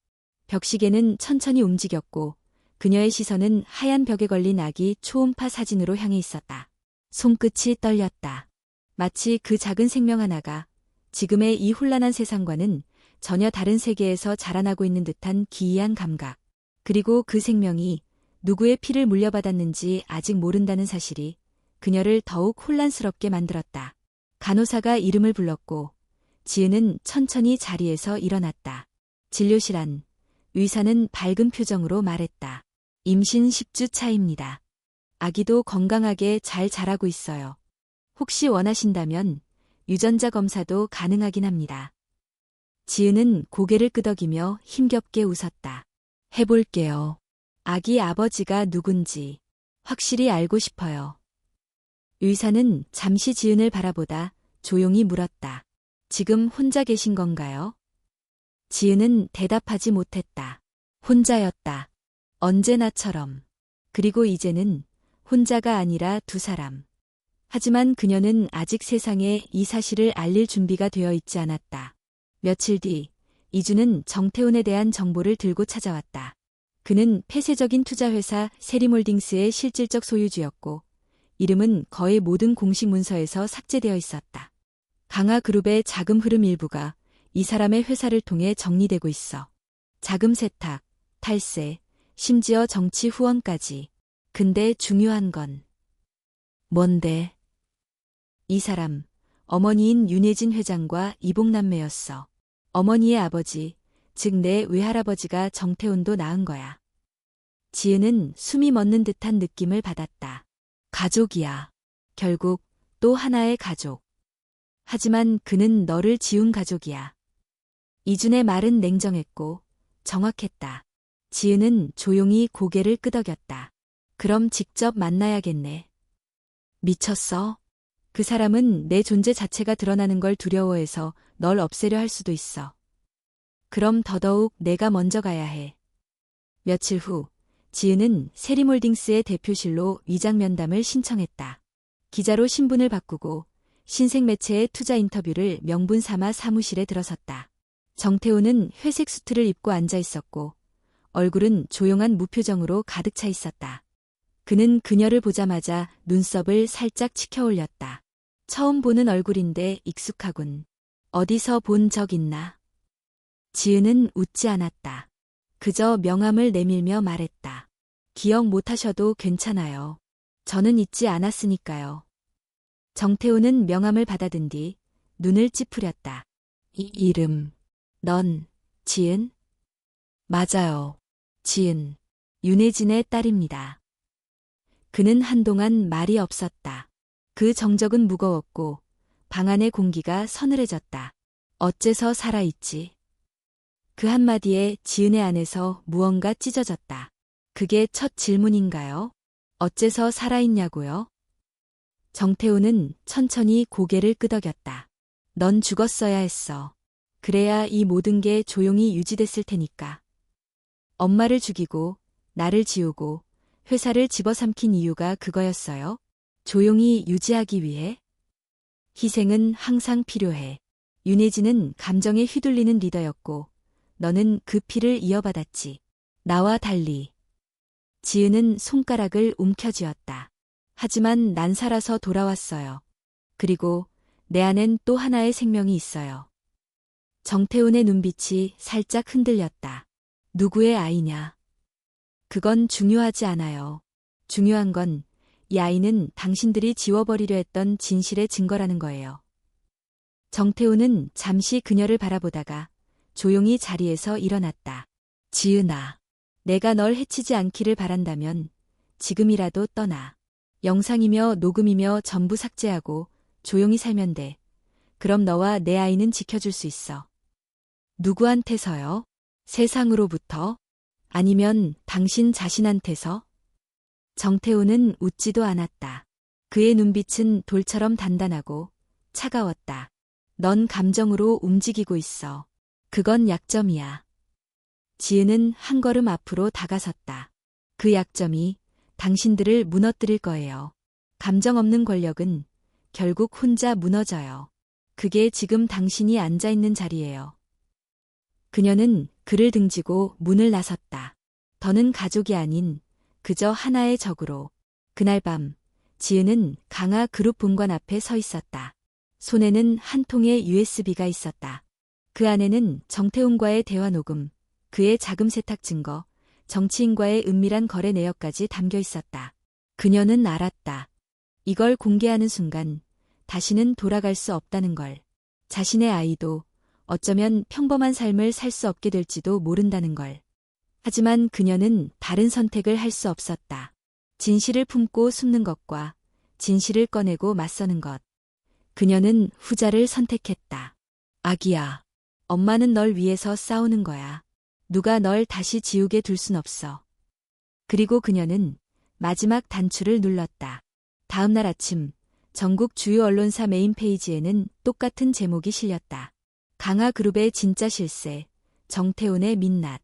벽시계는 천천히 움직였고 그녀의 시선은 하얀 벽에 걸린 아기 초음파 사진으로 향해 있었다. 손끝이 떨렸다. 마치 그 작은 생명 하나가 지금의 이 혼란한 세상과는 전혀 다른 세계에서 자라나고 있는 듯한 기이한 감각. 그리고 그 생명이 누구의 피를 물려받았는지 아직 모른다는 사실이 그녀를 더욱 혼란스럽게 만들었다. 간호사가 이름을 불렀고 지은은 천천히 자리에서 일어났다. 진료실 안, 의사는 밝은 표정으로 말했다. 임신 10주 차입니다. 아기도 건강하게 잘 자라고 있어요. 혹시 원하신다면 유전자 검사도 가능하긴 합니다. 지은은 고개를 끄덕이며 힘겹게 웃었다. 해볼게요. 아기 아버지가 누군지 확실히 알고 싶어요. 의사는 잠시 지은을 바라보다 조용히 물었다. 지금 혼자 계신 건가요? 지은은 대답하지 못했다. 혼자였다. 언제나처럼. 그리고 이제는 혼자가 아니라 두 사람. 하지만 그녀는 아직 세상에 이 사실을 알릴 준비가 되어 있지 않았다. 며칠 뒤, 이주는 정태훈에 대한 정보를 들고 찾아왔다. 그는 폐쇄적인 투자회사 세리몰딩스의 실질적 소유주였고, 이름은 거의 모든 공식 문서에서 삭제되어 있었다. 강화그룹의 자금 흐름 일부가 이 사람의 회사를 통해 정리되고 있어. 자금 세탁, 탈세, 심지어 정치 후원까지. 근데 중요한 건 뭔데? 이 사람, 어머니인 윤혜진 회장과 이복남매였어. 어머니의 아버지, 즉 내 외할아버지가 정태훈도 낳은 거야. 지은은 숨이 멎는 듯한 느낌을 받았다. 가족이야. 결국 또 하나의 가족. 하지만 그는 너를 지운 가족이야. 이준의 말은 냉정했고 정확했다. 지은은 조용히 고개를 끄덕였다. 그럼 직접 만나야겠네. 미쳤어? 그 사람은 내 존재 자체가 드러나는 걸 두려워해서 널 없애려 할 수도 있어. 그럼 더더욱 내가 먼저 가야 해. 며칠 후, 지은은 세리몰딩스의 대표실로 위장 면담을 신청했다. 기자로 신분을 바꾸고 신생 매체의 투자 인터뷰를 명분 삼아 사무실에 들어섰다. 정태훈은 회색 수트를 입고 앉아 있었고 얼굴은 조용한 무표정으로 가득 차 있었다. 그는 그녀를 보자마자 눈썹을 살짝 치켜 올렸다. 처음 보는 얼굴인데 익숙하군. 어디서 본 적 있나? 지은은 웃지 않았다. 그저 명함을 내밀며 말했다. 기억 못하셔도 괜찮아요. 저는 잊지 않았으니까요. 정태훈은 명함을 받아든 뒤 눈을 찌푸렸다. 이 이름, 넌 지은? 맞아요. 지은, 윤혜진의 딸입니다. 그는 한동안 말이 없었다. 그 정적은 무거웠고 방 안의 공기가 서늘해졌다. 어째서 살아있지? 그 한마디에 지은의 안에서 무언가 찢어졌다. 그게 첫 질문인가요? 어째서 살아있냐고요? 정태훈은 천천히 고개를 끄덕였다. 넌 죽었어야 했어. 그래야 이 모든 게 조용히 유지됐을 테니까. 엄마를 죽이고 나를 지우고 회사를 집어삼킨 이유가 그거였어요? 조용히 유지하기 위해? 희생은 항상 필요해. 윤혜진은 감정에 휘둘리는 리더였고 너는 그 피를 이어받았지. 나와 달리. 지은은 손가락을 움켜쥐었다. 하지만 난 살아서 돌아왔어요. 그리고 내 안엔 또 하나의 생명이 있어요. 정태훈의 눈빛이 살짝 흔들렸다. 누구의 아이냐? 그건 중요하지 않아요. 중요한 건 이 아이는 당신들이 지워버리려 했던 진실의 증거라는 거예요. 정태훈은 잠시 그녀를 바라보다가 조용히 자리에서 일어났다. 지은아, 내가 널 해치지 않기를 바란다면 지금이라도 떠나. 영상이며 녹음이며 전부 삭제하고 조용히 살면 돼. 그럼 너와 내 아이는 지켜줄 수 있어. 누구한테서요? 세상으로부터? 아니면 당신 자신한테서? 정태훈은 웃지도 않았다. 그의 눈빛은 돌처럼 단단하고 차가웠다. 넌 감정으로 움직이고 있어. 그건 약점이야. 지은은 한 걸음 앞으로 다가섰다. 그 약점이 당신들을 무너뜨릴 거예요. 감정 없는 권력은 결국 혼자 무너져요. 그게 지금 당신이 앉아 있는 자리예요. 그녀는 그를 등지고 문을 나섰다. 더는 가족이 아닌 그저 하나의 적으로. 그날 밤 지은은 강화 그룹 본관 앞에 서 있었다. 손에는 한 통의 USB가 있었다. 그 안에는 정태훈과의 대화 녹음, 그의 자금 세탁 증거, 정치인과의 은밀한 거래 내역까지 담겨 있었다. 그녀는 알았다. 이걸 공개하는 순간 다시는 돌아갈 수 없다는 걸. 자신의 아이도 어쩌면 평범한 삶을 살 수 없게 될지도 모른다는 걸. 하지만 그녀는 다른 선택을 할 수 없었다. 진실을 품고 숨는 것과 진실을 꺼내고 맞서는 것. 그녀는 후자를 선택했다. 아기야, 엄마는 널 위해서 싸우는 거야. 누가 널 다시 지우게 둘 순 없어. 그리고 그녀는 마지막 단추를 눌렀다. 다음 날 아침 전국 주요 언론사 메인 페이지에는 똑같은 제목이 실렸다. 강화그룹의 진짜 실세, 정태훈의 민낯,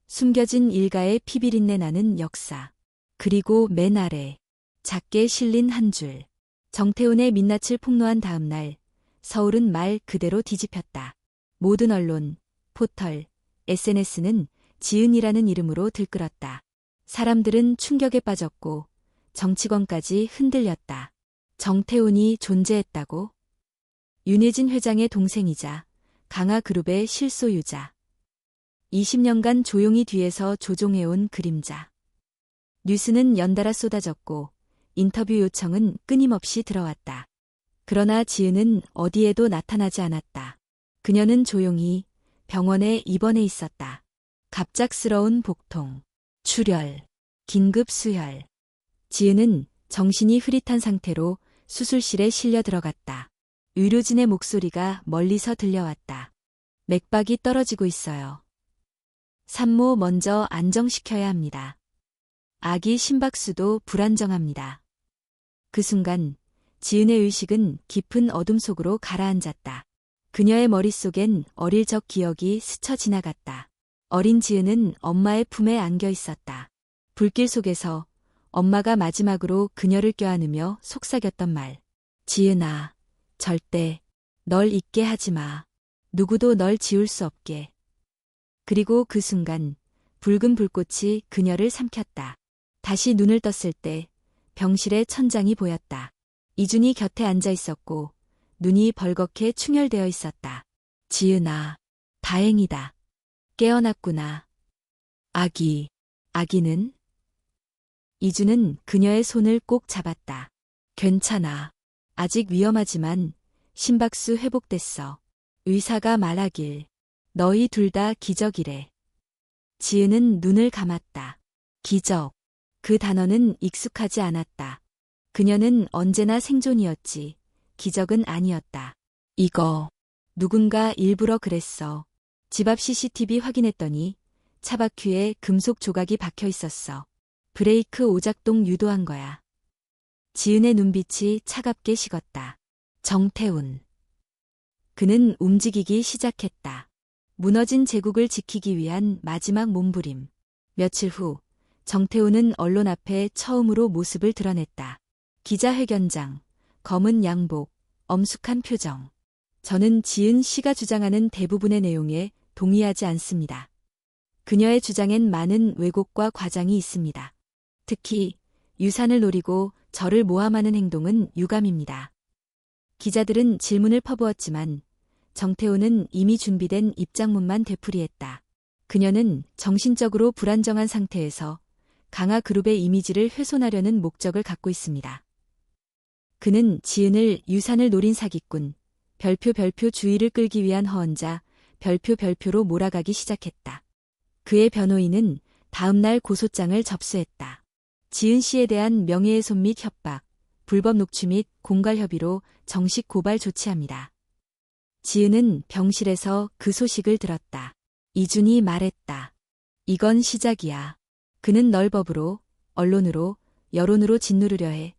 숨겨진 일가의 피비린내 나는 역사. 그리고 맨 아래 작게 실린 한 줄. 정태훈의 민낯을 폭로한 다음 날 서울은 말 그대로 뒤집혔다. 모든 언론, 포털, SNS는 지은이라는 이름으로 들끓었다. 사람들은 충격에 빠졌고 정치권까지 흔들렸다. 정태훈이 존재했다고? 윤혜진 회장의 동생이자 강화그룹의 실소유자. 20년간 조용히 뒤에서 조종해온 그림자. 뉴스는 연달아 쏟아졌고 인터뷰 요청은 끊임없이 들어왔다. 그러나 지은은 어디에도 나타나지 않았다. 그녀는 조용히 병원에 입원해 있었다. 갑작스러운 복통, 출혈, 긴급 수혈. 지은은 정신이 흐릿한 상태로 수술실에 실려 들어갔다. 의료진의 목소리가 멀리서 들려왔다. 맥박이 떨어지고 있어요. 산모 먼저 안정시켜야 합니다. 아기 심박수도 불안정합니다. 그 순간 지은의 의식은 깊은 어둠 속으로 가라앉았다. 그녀의 머릿속엔 어릴 적 기억이 스쳐 지나갔다. 어린 지은은 엄마의 품에 안겨 있었다. 불길 속에서 엄마가 마지막으로 그녀를 껴안으며 속삭였던 말. 지은아, 절대 널 잊게 하지 마. 누구도 널 지울 수 없게. 그리고 그 순간 붉은 불꽃이 그녀를 삼켰다. 다시 눈을 떴을 때 병실의 천장이 보였다. 이준이 곁에 앉아 있었고 눈이 벌겋게 충혈되어 있었다. 지은아, 다행이다. 깨어났구나. 아기는? 이준은 그녀의 손을 꼭 잡았다. 괜찮아. 아직 위험하지만 심박수 회복됐어. 의사가 말하길. 너희 둘 다 기적이래. 지은은 눈을 감았다. 기적. 그 단어는 익숙하지 않았다. 그녀는 언제나 생존이었지. 기적은 아니었다. 이거 누군가 일부러 그랬어. 집 앞 CCTV 확인했더니 차바퀴에 금속 조각이 박혀 있었어. 브레이크 오작동 유도한 거야. 지은의 눈빛이 차갑게 식었다. 정태훈. 그는 움직이기 시작했다. 무너진 제국을 지키기 위한 마지막 몸부림. 며칠 후 정태훈은 언론 앞에 처음으로 모습을 드러냈다. 기자회견장, 검은 양복, 엄숙한 표정. 저는 지은 씨가 주장하는 대부분의 내용에 동의하지 않습니다. 그녀의 주장엔 많은 왜곡과 과장이 있습니다. 특히 유산을 노리고 저를 모함하는 행동은 유감입니다. 기자들은 질문을 퍼부었지만 정태훈은 이미 준비된 입장문만 되풀이했다. 그녀는 정신적으로 불안정한 상태에서 강화그룹의 이미지를 훼손하려는 목적을 갖고 있습니다. 그는 지은을 유산을 노린 사기꾼, 별표 주의를 끌기 위한 허언자, 별표로 몰아가기 시작했다. 그의 변호인은 다음 날 고소장을 접수했다. 지은 씨에 대한 명예훼손 및 협박, 불법 녹취 및 공갈 협의로 정식 고발 조치합니다. 지은은 병실에서 그 소식을 들었다. 이준이 말했다. 이건 시작이야. 그는 널 법으로, 언론으로, 여론으로 짓누르려 해.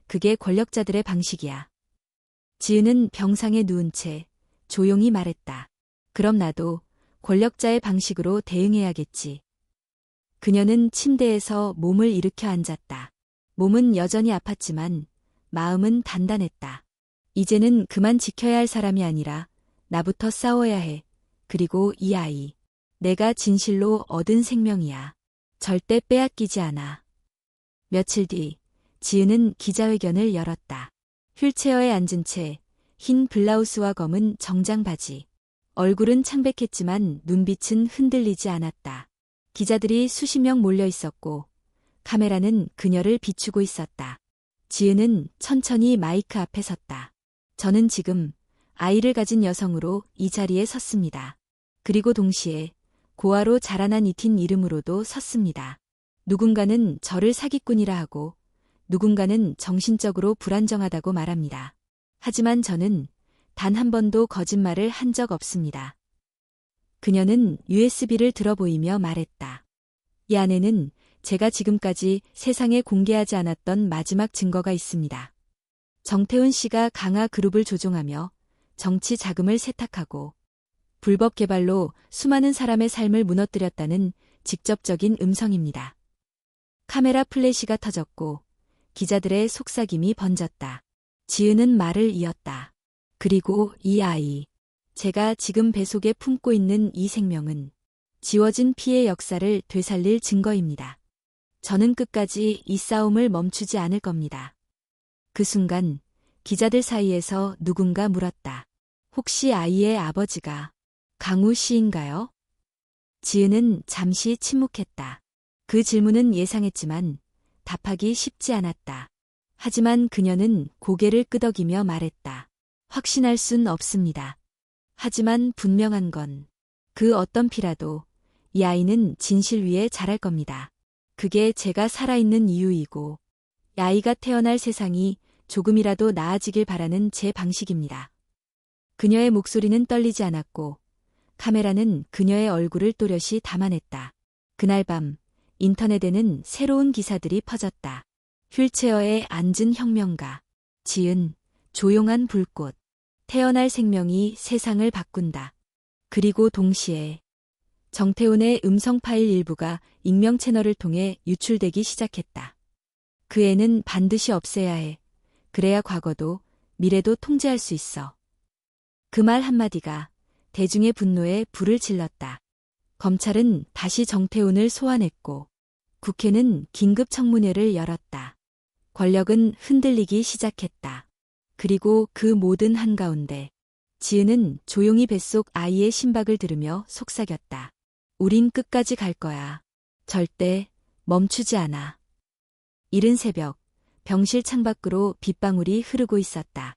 그게 권력자들의 방식이야. 지은은 병상에 누운 채 조용히 말했다. 그럼 나도 권력자의 방식으로 대응해야겠지. 그녀는 침대에서 몸을 일으켜 앉았다. 몸은 여전히 아팠지만 마음은 단단했다. 이제는 그만 지켜야 할 사람이 아니라 나부터 싸워야 해. 그리고 이 아이. 내가 진실로 얻은 생명이야. 절대 빼앗기지 않아. 며칠 뒤 지은은 기자회견을 열었다. 휠체어에 앉은 채 흰 블라우스와 검은 정장 바지. 얼굴은 창백했지만 눈빛은 흔들리지 않았다. 기자들이 수십 명 몰려 있었고 카메라는 그녀를 비추고 있었다. 지은은 천천히 마이크 앞에 섰다. 저는 지금 아이를 가진 여성으로 이 자리에 섰습니다. 그리고 동시에 고아로 자라난 이틴 이름으로도 섰습니다. 누군가는 저를 사기꾼이라 하고 누군가는 정신적으로 불안정하다고 말합니다. 하지만 저는 단 한 번도 거짓말을 한 적 없습니다. 그녀는 USB를 들어 보이며 말했다. 이 안에는 제가 지금까지 세상에 공개하지 않았던 마지막 증거가 있습니다. 정태훈 씨가 강화 그룹을 조종하며 정치 자금을 세탁하고 불법 개발로 수많은 사람의 삶을 무너뜨렸다는 직접적인 음성입니다. 카메라 플래시가 터졌고 기자들의 속삭임이 번졌다. 지은은 말을 이었다. 그리고 이 아이. 제가 지금 뱃속에 품고 있는 이 생명은 지워진 피의 역사를 되살릴 증거입니다. 저는 끝까지 이 싸움을 멈추지 않을 겁니다. 그 순간 기자들 사이에서 누군가 물었다. 혹시 아이의 아버지가 강우 씨인가요? 지은은 잠시 침묵했다. 그 질문은 예상했지만 답하기 쉽지 않았다. 하지만 그녀는 고개를 끄덕이며 말했다. 확신할 순 없습니다. 하지만 분명한 건 그 어떤 피라도 이 아이는 진실 위에 자랄 겁니다. 그게 제가 살아있는 이유이고 이 아이가 태어날 세상이 조금이라도 나아지길 바라는 제 방식입니다. 그녀의 목소리는 떨리지 않았고 카메라는 그녀의 얼굴을 또렷이 담아냈다. 그날 밤 인터넷에는 새로운 기사들이 퍼졌다. 휠체어에 앉은 혁명가. 지은, 조용한 불꽃. 태어날 생명이 세상을 바꾼다. 그리고 동시에 정태훈의 음성 파일 일부가 익명 채널을 통해 유출되기 시작했다. 그 애는 반드시 없애야 해. 그래야 과거도 미래도 통제할 수 있어. 그 말 한마디가 대중의 분노에 불을 질렀다. 검찰은 다시 정태훈을 소환했고 국회는 긴급 청문회를 열었다. 권력은 흔들리기 시작했다. 그리고 그 모든 한가운데 지은은 조용히 뱃속 아이의 심박을 들으며 속삭였다. 우린 끝까지 갈 거야. 절대 멈추지 않아. 이른 새벽 병실 창밖으로 빗방울이 흐르고 있었다.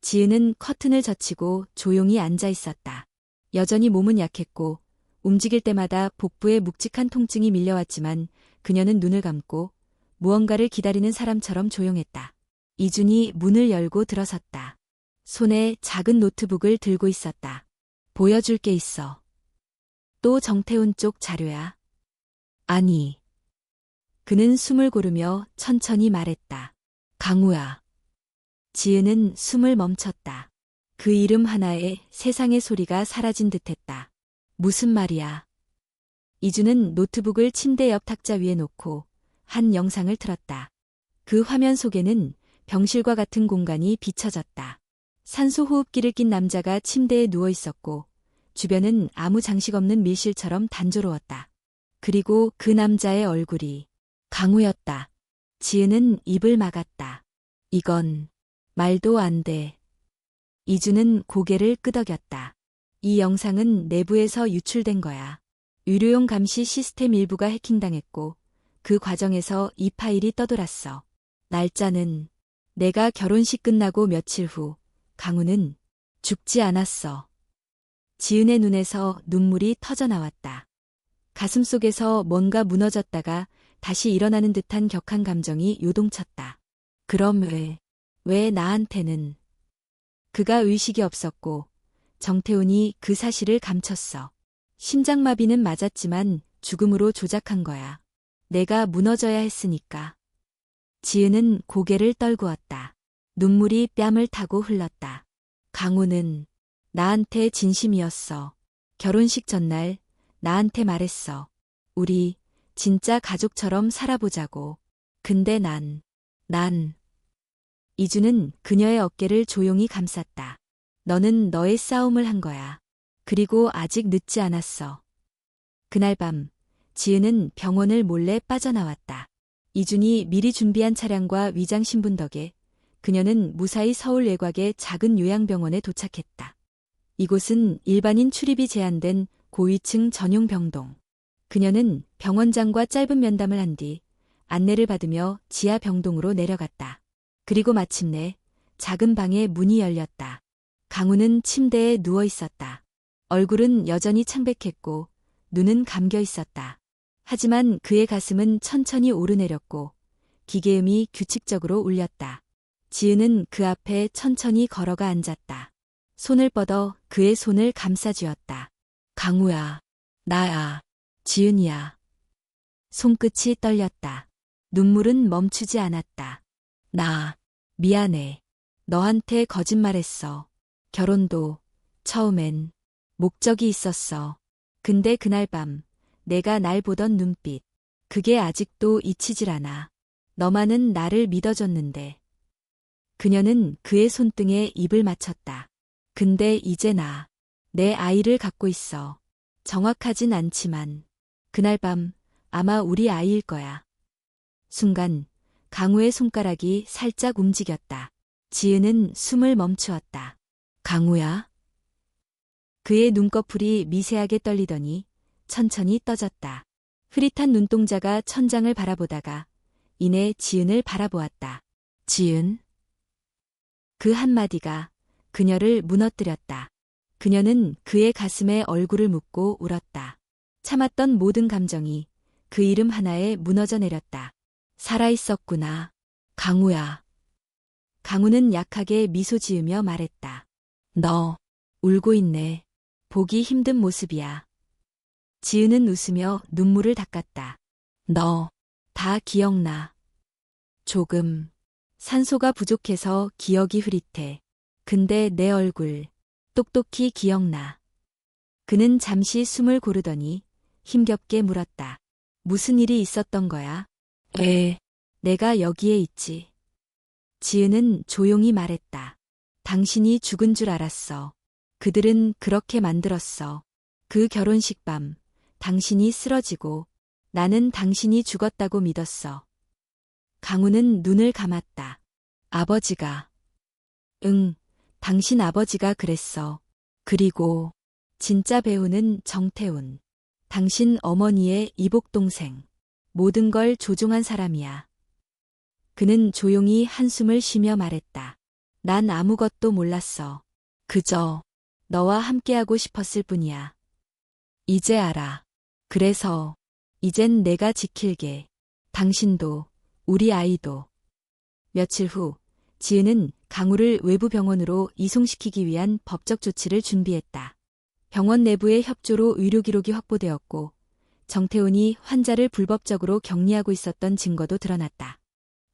지은은 커튼을 젖히고 조용히 앉아 있었다. 여전히 몸은 약했고 움직일 때마다 복부에 묵직한 통증이 밀려왔지만 그녀는 눈을 감고 무언가를 기다리는 사람처럼 조용했다. 이준이 문을 열고 들어섰다. 손에 작은 노트북을 들고 있었다. 보여줄 게 있어. 또 정태훈 쪽 자료야? 아니. 그는 숨을 고르며 천천히 말했다. 강우야. 지은은 숨을 멈췄다. 그 이름 하나에 세상의 소리가 사라진 듯했다. 무슨 말이야? 이준은 노트북을 침대 옆 탁자 위에 놓고 한 영상을 틀었다. 그 화면 속에는 병실과 같은 공간이 비춰졌다. 산소 호흡기를 낀 남자가 침대에 누워 있었고 주변은 아무 장식 없는 밀실처럼 단조로웠다. 그리고 그 남자의 얼굴이 강우였다. 지은은 입을 막았다. 이건 말도 안 돼. 이준은 고개를 끄덕였다. 이 영상은 내부에서 유출된 거야. 의료용 감시 시스템 일부가 해킹당했고 그 과정에서 이 파일이 떠돌았어. 날짜는 내가 결혼식 끝나고 며칠 후 강우는 죽지 않았어. 지은의 눈에서 눈물이 터져나왔다. 가슴속에서 뭔가 무너졌다가 다시 일어나는 듯한 격한 감정이 요동쳤다. 그럼 왜 나한테는? 그가 의식이 없었고 정태훈이 그 사실을 감췄어. 심장마비는 맞았지만 죽음으로 조작한 거야. 내가 무너져야 했으니까. 지은은 고개를 떨구었다. 눈물이 뺨을 타고 흘렀다. 강우는 나한테 진심이었어. 결혼식 전날 나한테 말했어. 우리 진짜 가족처럼 살아보자고. 근데 난. 이주는 그녀의 어깨를 조용히 감쌌다. 너는 너의 싸움을 한 거야. 그리고 아직 늦지 않았어. 그날 밤, 지은은 병원을 몰래 빠져나왔다. 이준이 미리 준비한 차량과 위장 신분 덕에 그녀는 무사히 서울 외곽의 작은 요양병원에 도착했다. 이곳은 일반인 출입이 제한된 고위층 전용 병동. 그녀는 병원장과 짧은 면담을 한 뒤 안내를 받으며 지하 병동으로 내려갔다. 그리고 마침내 작은 방의 문이 열렸다. 강우는 침대에 누워 있었다. 얼굴은 여전히 창백했고 눈은 감겨 있었다. 하지만 그의 가슴은 천천히 오르내렸고 기계음이 규칙적으로 울렸다. 지은은 그 앞에 천천히 걸어가 앉았다. 손을 뻗어 그의 손을 감싸쥐었다. 강우야, 나야, 지은이야. 손끝이 떨렸다. 눈물은 멈추지 않았다. 나, 미안해. 너한테 거짓말했어. 결혼도 처음엔 목적이 있었어. 근데 그날 밤 내가 날 보던 눈빛, 그게 아직도 잊히질 않아. 너만은 나를 믿어줬는데. 그녀는 그의 손등에 입을 맞췄다. 근데 이제 내 아이를 갖고 있어. 정확하진 않지만 그날 밤 아마 우리 아이일 거야. 순간 강우의 손가락이 살짝 움직였다. 지은은 숨을 멈추었다. 강우야? 그의 눈꺼풀이 미세하게 떨리더니 천천히 떠졌다. 흐릿한 눈동자가 천장을 바라보다가 이내 지은을 바라보았다. 지은? 그 한마디가 그녀를 무너뜨렸다. 그녀는 그의 가슴에 얼굴을 묻고 울었다. 참았던 모든 감정이 그 이름 하나에 무너져 내렸다. 살아있었구나. 강우야. 강우는 약하게 미소 지으며 말했다. 너, 울고 있네. 보기 힘든 모습이야. 지은은 웃으며 눈물을 닦았다. 너, 다 기억나. 조금. 산소가 부족해서 기억이 흐릿해. 근데 내 얼굴, 똑똑히 기억나. 그는 잠시 숨을 고르더니 힘겹게 물었다. 무슨 일이 있었던 거야? 내가 여기에 있지. 지은은 조용히 말했다. 당신이 죽은 줄 알았어. 그들은 그렇게 만들었어. 그 결혼식 밤, 당신이 쓰러지고 나는 당신이 죽었다고 믿었어. 강우는 눈을 감았다. 아버지가. 응, 당신 아버지가 그랬어. 그리고 진짜 배우는 정태훈. 당신 어머니의 이복동생. 모든 걸 조종한 사람이야. 그는 조용히 한숨을 쉬며 말했다. 난 아무것도 몰랐어. 그저 너와 함께하고 싶었을 뿐이야. 이제 알아. 그래서 이젠 내가 지킬게. 당신도 우리 아이도. 며칠 후 지은은 강우를 외부 병원으로 이송시키기 위한 법적 조치를 준비했다. 병원 내부의 협조로 의료 기록이 확보되었고 정태훈이 환자를 불법적으로 격리하고 있었던 증거도 드러났다.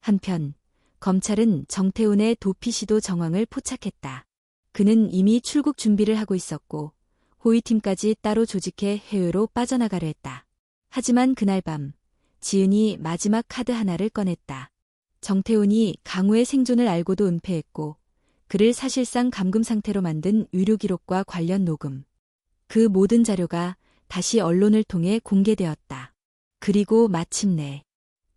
한편 검찰은 정태훈의 도피 시도 정황을 포착했다. 그는 이미 출국 준비를 하고 있었고 호위팀까지 따로 조직해 해외로 빠져나가려 했다. 하지만 그날 밤 지은이 마지막 카드 하나를 꺼냈다. 정태훈이 강우의 생존을 알고도 은폐했고 그를 사실상 감금 상태로 만든 의료 기록과 관련 녹음. 그 모든 자료가 다시 언론을 통해 공개되었다. 그리고 마침내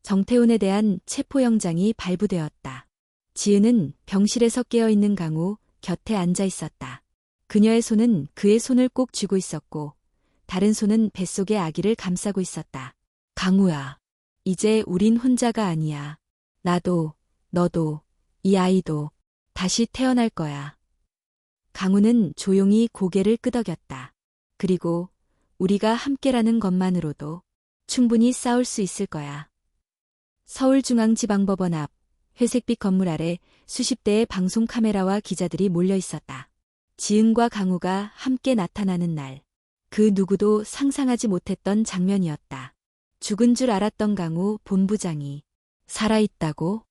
정태훈에 대한 체포영장이 발부되었다. 지은은 병실에서 깨어있는 강우 곁에 앉아 있었다. 그녀의 손은 그의 손을 꼭 쥐고 있었고 다른 손은 뱃속의 아기를 감싸고 있었다. 강우야, 이제 우린 혼자가 아니야. 나도, 너도, 이 아이도 다시 태어날 거야. 강우는 조용히 고개를 끄덕였다. 그리고 우리가 함께라는 것만으로도 충분히 싸울 수 있을 거야. 서울중앙지방법원 앞 회색빛 건물 아래 수십 대의 방송 카메라와 기자들이 몰려 있었다. 지은과 강우가 함께 나타나는 날, 그 누구도 상상하지 못했던 장면이었다. 죽은 줄 알았던 강우 본부장이 살아있다고?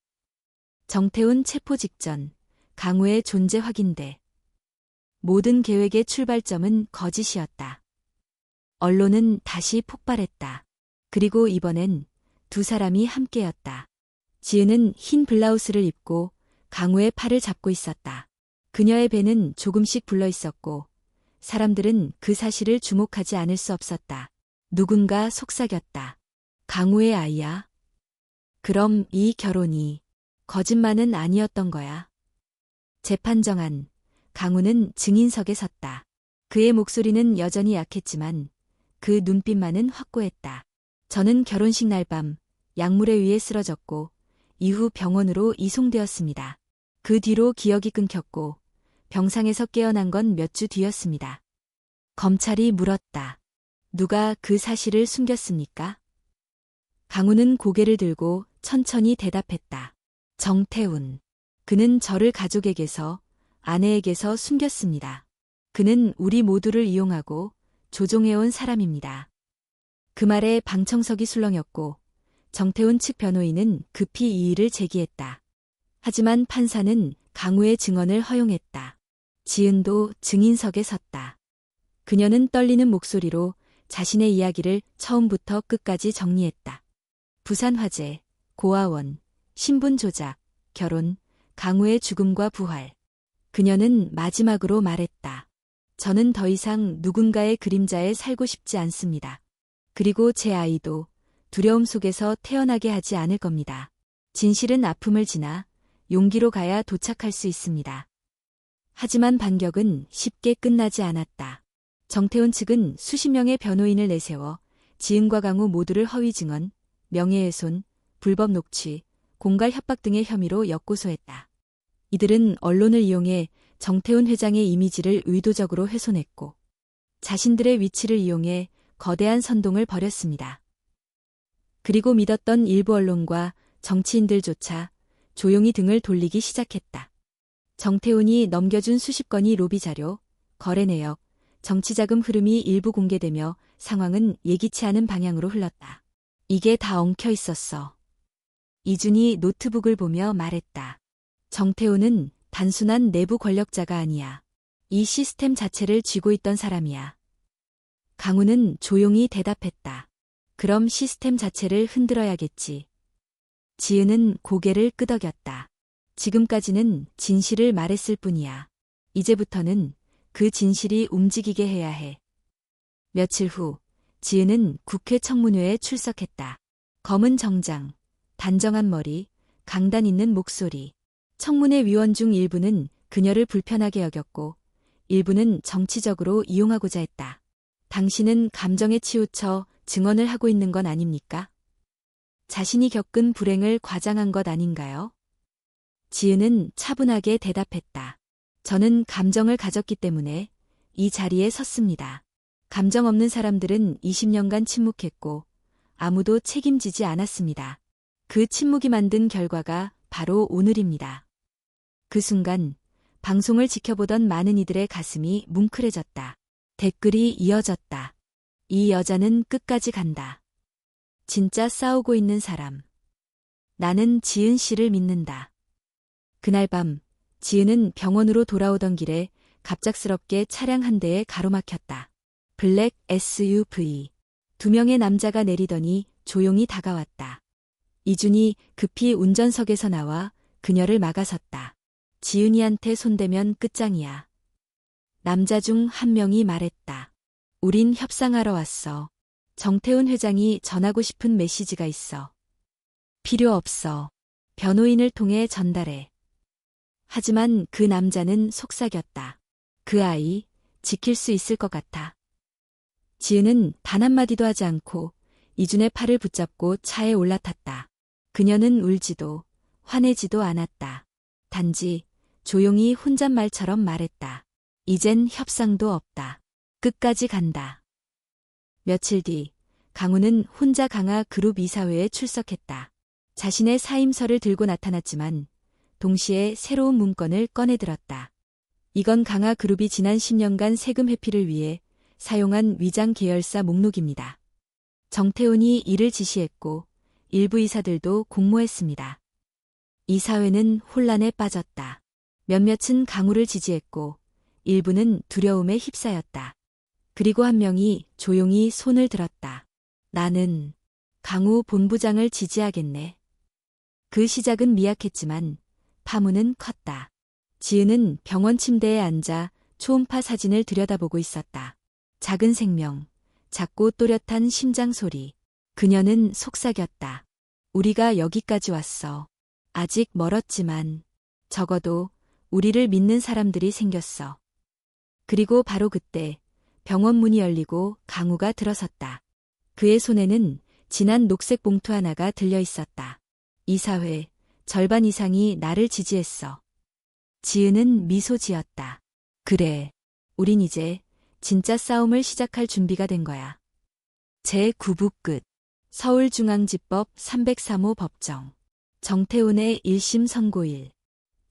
정태훈 체포 직전 강우의 존재 확인돼. 모든 계획의 출발점은 거짓이었다. 언론은 다시 폭발했다. 그리고 이번엔 두 사람이 함께였다. 지은은 흰 블라우스를 입고 강우의 팔을 잡고 있었다. 그녀의 배는 조금씩 불러 있었고 사람들은 그 사실을 주목하지 않을 수 없었다. 누군가 속삭였다. 강우의 아이야? 그럼 이 결혼이 거짓말은 아니었던 거야. 재판 정한 강우는 증인석에 섰다. 그의 목소리는 여전히 약했지만 그 눈빛만은 확고했다. 저는 결혼식 날 밤 약물에 의해 쓰러졌고 이후 병원으로 이송되었습니다. 그 뒤로 기억이 끊겼고 병상에서 깨어난 건 몇 주 뒤였습니다. 검찰이 물었다. 누가 그 사실을 숨겼습니까? 강우는 고개를 들고 천천히 대답했다. 정태훈. 그는 저를 가족에게서, 아내에게서 숨겼습니다. 그는 우리 모두를 이용하고 조종해온 사람입니다. 그 말에 방청석이 술렁였고 정태훈 측 변호인은 급히 이의를 제기했다. 하지만 판사는 강우의 증언을 허용했다. 지은도 증인석에 섰다. 그녀는 떨리는 목소리로 자신의 이야기를 처음부터 끝까지 정리했다. 부산 화재, 고아원, 신분 조작, 결혼, 강우의 죽음과 부활. 그녀는 마지막으로 말했다. 저는 더 이상 누군가의 그림자에 살고 싶지 않습니다. 그리고 제 아이도 두려움 속에서 태어나게 하지 않을 겁니다. 진실은 아픔을 지나 용기로 가야 도착할 수 있습니다. 하지만 반격은 쉽게 끝나지 않았다. 정태훈 측은 수십 명의 변호인을 내세워 지은과 강우 모두를 허위 증언, 명예훼손, 불법 녹취, 공갈 협박 등의 혐의로 역고소했다. 이들은 언론을 이용해 정태훈 회장의 이미지를 의도적으로 훼손했고 자신들의 위치를 이용해 거대한 선동을 벌였습니다. 그리고 믿었던 일부 언론과 정치인들조차 조용히 등을 돌리기 시작했다. 정태훈이 넘겨준 수십 건의 로비 자료, 거래 내역, 정치자금 흐름이 일부 공개되며 상황은 예기치 않은 방향으로 흘렀다. 이게 다 엉켜 있었어. 이준이 노트북을 보며 말했다. 정태훈은 단순한 내부 권력자가 아니야. 이 시스템 자체를 쥐고 있던 사람이야. 강우는 조용히 대답했다. 그럼 시스템 자체를 흔들어야겠지. 지은은 고개를 끄덕였다. 지금까지는 진실을 말했을 뿐이야. 이제부터는 그 진실이 움직이게 해야 해. 며칠 후 지은은 국회 청문회에 출석했다. 검은 정장, 단정한 머리, 강단 있는 목소리. 청문회 위원 중 일부는 그녀를 불편하게 여겼고 일부는 정치적으로 이용하고자 했다. 당신은 감정에 치우쳐 증언을 하고 있는 건 아닙니까? 자신이 겪은 불행을 과장한 것 아닌가요? 지은은 차분하게 대답했다. 저는 감정을 가졌기 때문에 이 자리에 섰습니다. 감정 없는 사람들은 20년간 침묵했고 아무도 책임지지 않았습니다. 그 침묵이 만든 결과가 바로 오늘입니다. 그 순간 방송을 지켜보던 많은 이들의 가슴이 뭉클해졌다. 댓글이 이어졌다. 이 여자는 끝까지 간다. 진짜 싸우고 있는 사람. 나는 지은 씨를 믿는다. 그날 밤 지은은 병원으로 돌아오던 길에 갑작스럽게 차량 한 대에 가로막혔다. 블랙 SUV. 두 명의 남자가 내리더니 조용히 다가왔다. 이준이 급히 운전석에서 나와 그녀를 막아섰다. 지은이한테 손대면 끝장이야. 남자 중 한 명이 말했다. 우린 협상하러 왔어. 정태훈 회장이 전하고 싶은 메시지가 있어. 필요 없어. 변호인을 통해 전달해. 하지만 그 남자는 속삭였다. 그 아이 지킬 수 있을 것 같아. 지은은 단 한마디도 하지 않고 이준의 팔을 붙잡고 차에 올라탔다. 그녀는 울지도 화내지도 않았다. 단지 조용히 혼잣말처럼 말했다. 이젠 협상도 없다. 끝까지 간다. 며칠 뒤 강우는 혼자 강화 그룹 이사회에 출석했다. 자신의 사임서를 들고 나타났지만 동시에 새로운 문건을 꺼내들었다. 이건 강화 그룹이 지난 10년간 세금 회피를 위해 사용한 위장 계열사 목록입니다. 정태훈이 이를 지시했고 일부 이사들도 공모했습니다. 이사회는 혼란에 빠졌다. 몇몇은 강우를 지지했고 일부는 두려움에 휩싸였다. 그리고 한 명이 조용히 손을 들었다. 나는 강우 본부장을 지지하겠네. 그 시작은 미약했지만 파문은 컸다. 지은은 병원 침대에 앉아 초음파 사진을 들여다보고 있었다. 작은 생명, 작고 또렷한 심장 소리. 그녀는 속삭였다. 우리가 여기까지 왔어. 아직 멀었지만 적어도 우리를 믿는 사람들이 생겼어. 그리고 바로 그때 병원 문이 열리고 강우가 들어섰다. 그의 손에는 진한 녹색 봉투 하나가 들려 있었다. 이사회, 절반 이상이 나를 지지했어. 지은은 미소 지었다. 그래, 우린 이제 진짜 싸움을 시작할 준비가 된 거야. 제9부 끝. 서울중앙지법 303호 법정. 정태훈의 1심 선고일.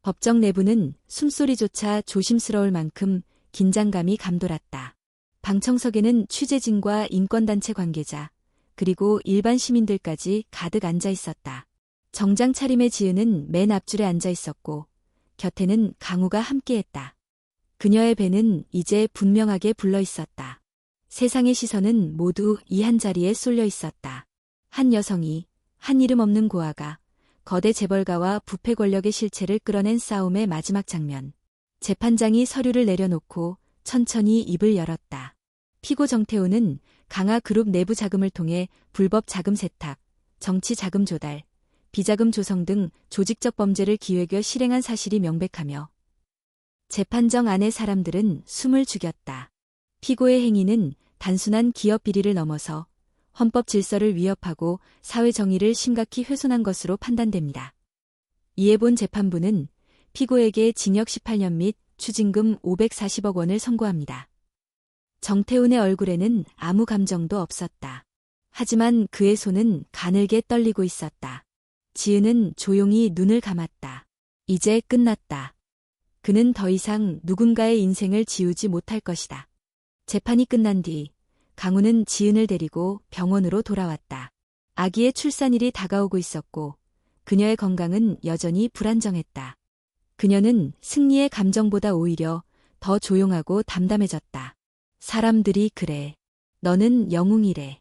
법정 내부는 숨소리조차 조심스러울 만큼 긴장감이 감돌았다. 방청석에는 취재진과 인권단체 관계자, 그리고 일반 시민들까지 가득 앉아 있었다. 정장 차림의 지은은 맨 앞줄에 앉아 있었고, 곁에는 강우가 함께했다. 그녀의 배는 이제 분명하게 불러 있었다. 세상의 시선은 모두 이 한 자리에 쏠려 있었다. 한 여성이, 한 이름 없는 고아가 거대 재벌가와 부패 권력의 실체를 끌어낸 싸움의 마지막 장면. 재판장이 서류를 내려놓고 천천히 입을 열었다. 피고 정태훈은 강화그룹 내부 자금을 통해 불법 자금 세탁, 정치 자금 조달, 비자금 조성 등 조직적 범죄를 기획해 실행한 사실이 명백하며 재판정 안의 사람들은 숨을 죽였다. 피고의 행위는 단순한 기업 비리를 넘어서 헌법 질서를 위협하고 사회 정의를 심각히 훼손한 것으로 판단됩니다. 이에 본 재판부는 피고에게 징역 18년 및 추징금 540억 원을 선고합니다. 정태훈의 얼굴에는 아무 감정도 없었다. 하지만 그의 손은 가늘게 떨리고 있었다. 지은은 조용히 눈을 감았다. 이제 끝났다. 그는 더 이상 누군가의 인생을 지우지 못할 것이다. 재판이 끝난 뒤 강우는 지은을 데리고 병원으로 돌아왔다. 아기의 출산일이 다가오고 있었고 그녀의 건강은 여전히 불안정했다. 그녀는 승리의 감정보다 오히려 더 조용하고 담담해졌다. 사람들이 그래. 너는 영웅이래.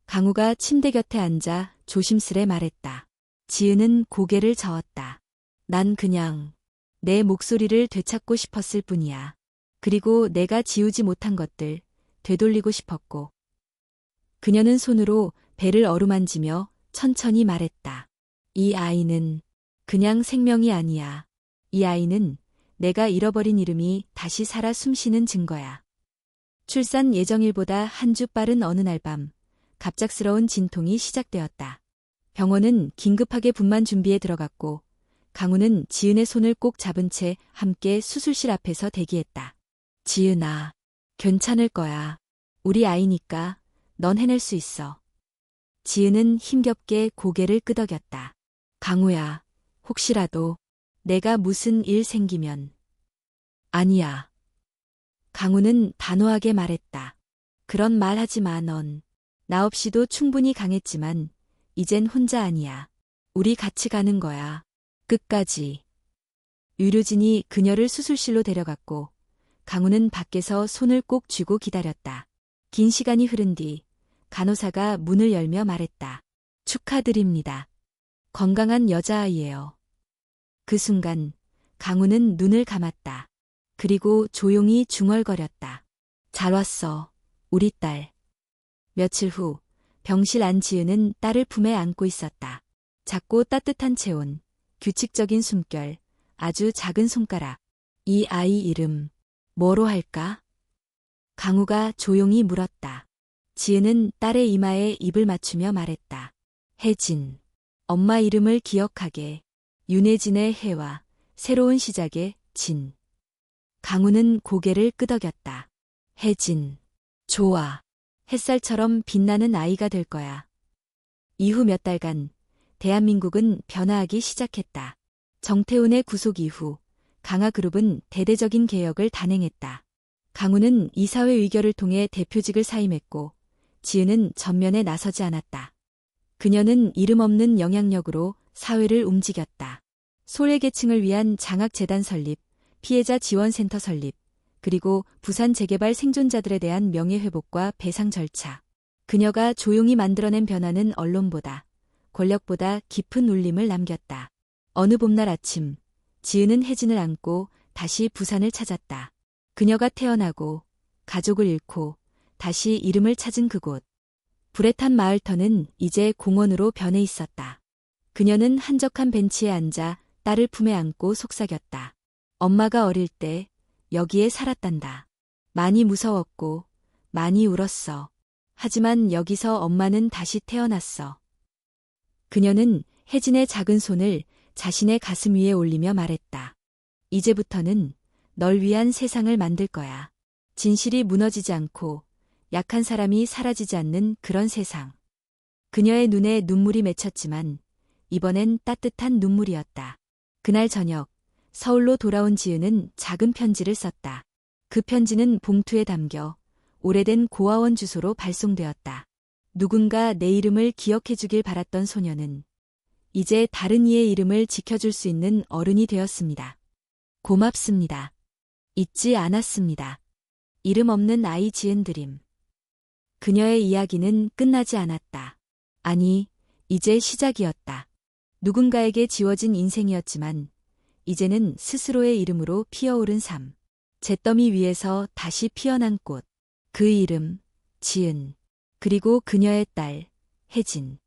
강우가 침대 곁에 앉아 조심스레 말했다. 지은은 고개를 저었다. 난 그냥 내 목소리를 되찾고 싶었을 뿐이야. 그리고 내가 지우지 못한 것들 되돌리고 싶었고. 그녀는 손으로 배를 어루만지며 천천히 말했다. 이 아이는 그냥 생명이 아니야. 이 아이는 내가 잃어버린 이름이 다시 살아 숨쉬는 증거야. 출산 예정일보다 한 주 빠른 어느 날 밤, 갑작스러운 진통이 시작되었다. 병원은 긴급하게 분만 준비에 들어갔고 강우는 지은의 손을 꼭 잡은 채 함께 수술실 앞에서 대기했다. 지은아, 괜찮을 거야. 우리 아이니까 넌 해낼 수 있어. 지은은 힘겹게 고개를 끄덕였다. 강우야, 혹시라도 내가 무슨 일 생기면. 아니야. 강우는 단호하게 말했다. 그런 말 하지 마, 넌. 나 없이도 충분히 강했지만 이젠 혼자 아니야. 우리 같이 가는 거야. 끝까지. 의료진이 그녀를 수술실로 데려갔고 강우는 밖에서 손을 꼭 쥐고 기다렸다. 긴 시간이 흐른 뒤 간호사가 문을 열며 말했다. 축하드립니다. 건강한 여자아이예요. 그 순간 강우는 눈을 감았다. 그리고 조용히 중얼거렸다. 잘 왔어, 우리 딸. 며칠 후 병실 안 지은은 딸을 품에 안고 있었다. 작고 따뜻한 체온, 규칙적인 숨결, 아주 작은 손가락. 이 아이 이름 뭐로 할까? 강우가 조용히 물었다. 지은은 딸의 이마에 입을 맞추며 말했다. 혜진. 엄마 이름을 기억하게. 윤혜진의 해와 새로운 시작의 진. 강우는 고개를 끄덕였다. 혜진. 좋아. 햇살처럼 빛나는 아이가 될 거야. 이후 몇 달간 대한민국은 변화하기 시작했다. 정태훈의 구속 이후 강화그룹은 대대적인 개혁을 단행했다. 강우는 이사회 의결을 통해 대표직을 사임했고 지은은 전면에 나서지 않았다. 그녀는 이름 없는 영향력으로 사회를 움직였다. 소외계층을 위한 장학재단 설립, 피해자 지원센터 설립, 그리고 부산 재개발 생존자들에 대한 명예회복과 배상 절차. 그녀가 조용히 만들어낸 변화는 언론보다, 권력보다 깊은 울림을 남겼다. 어느 봄날 아침, 지은은 혜진을 안고 다시 부산을 찾았다. 그녀가 태어나고, 가족을 잃고, 다시 이름을 찾은 그곳. 불에 탄 마을터는 이제 공원으로 변해 있었다. 그녀는 한적한 벤치에 앉아 딸을 품에 안고 속삭였다. 엄마가 어릴 때 여기에 살았단다. 많이 무서웠고, 많이 울었어. 하지만 여기서 엄마는 다시 태어났어. 그녀는 혜진의 작은 손을 자신의 가슴 위에 올리며 말했다. 이제부터는 널 위한 세상을 만들 거야. 진실이 무너지지 않고 약한 사람이 사라지지 않는 그런 세상. 그녀의 눈에 눈물이 맺혔지만 이번엔 따뜻한 눈물이었다. 그날 저녁 서울로 돌아온 지은은 작은 편지를 썼다. 그 편지는 봉투에 담겨 오래된 고아원 주소로 발송되었다. 누군가 내 이름을 기억해 주길 바랐던 소녀는 이제 다른 이의 이름을 지켜줄 수 있는 어른이 되었습니다. 고맙습니다. 잊지 않았습니다. 이름 없는 아이 지은 드림. 그녀의 이야기는 끝나지 않았다. 아니, 이제 시작이었다. 누군가에게 지워진 인생이었지만 이제는 스스로의 이름으로 피어오른 삶. 잿더미 위에서 다시 피어난 꽃. 그 이름, 지은. 그리고 그녀의 딸, 혜진.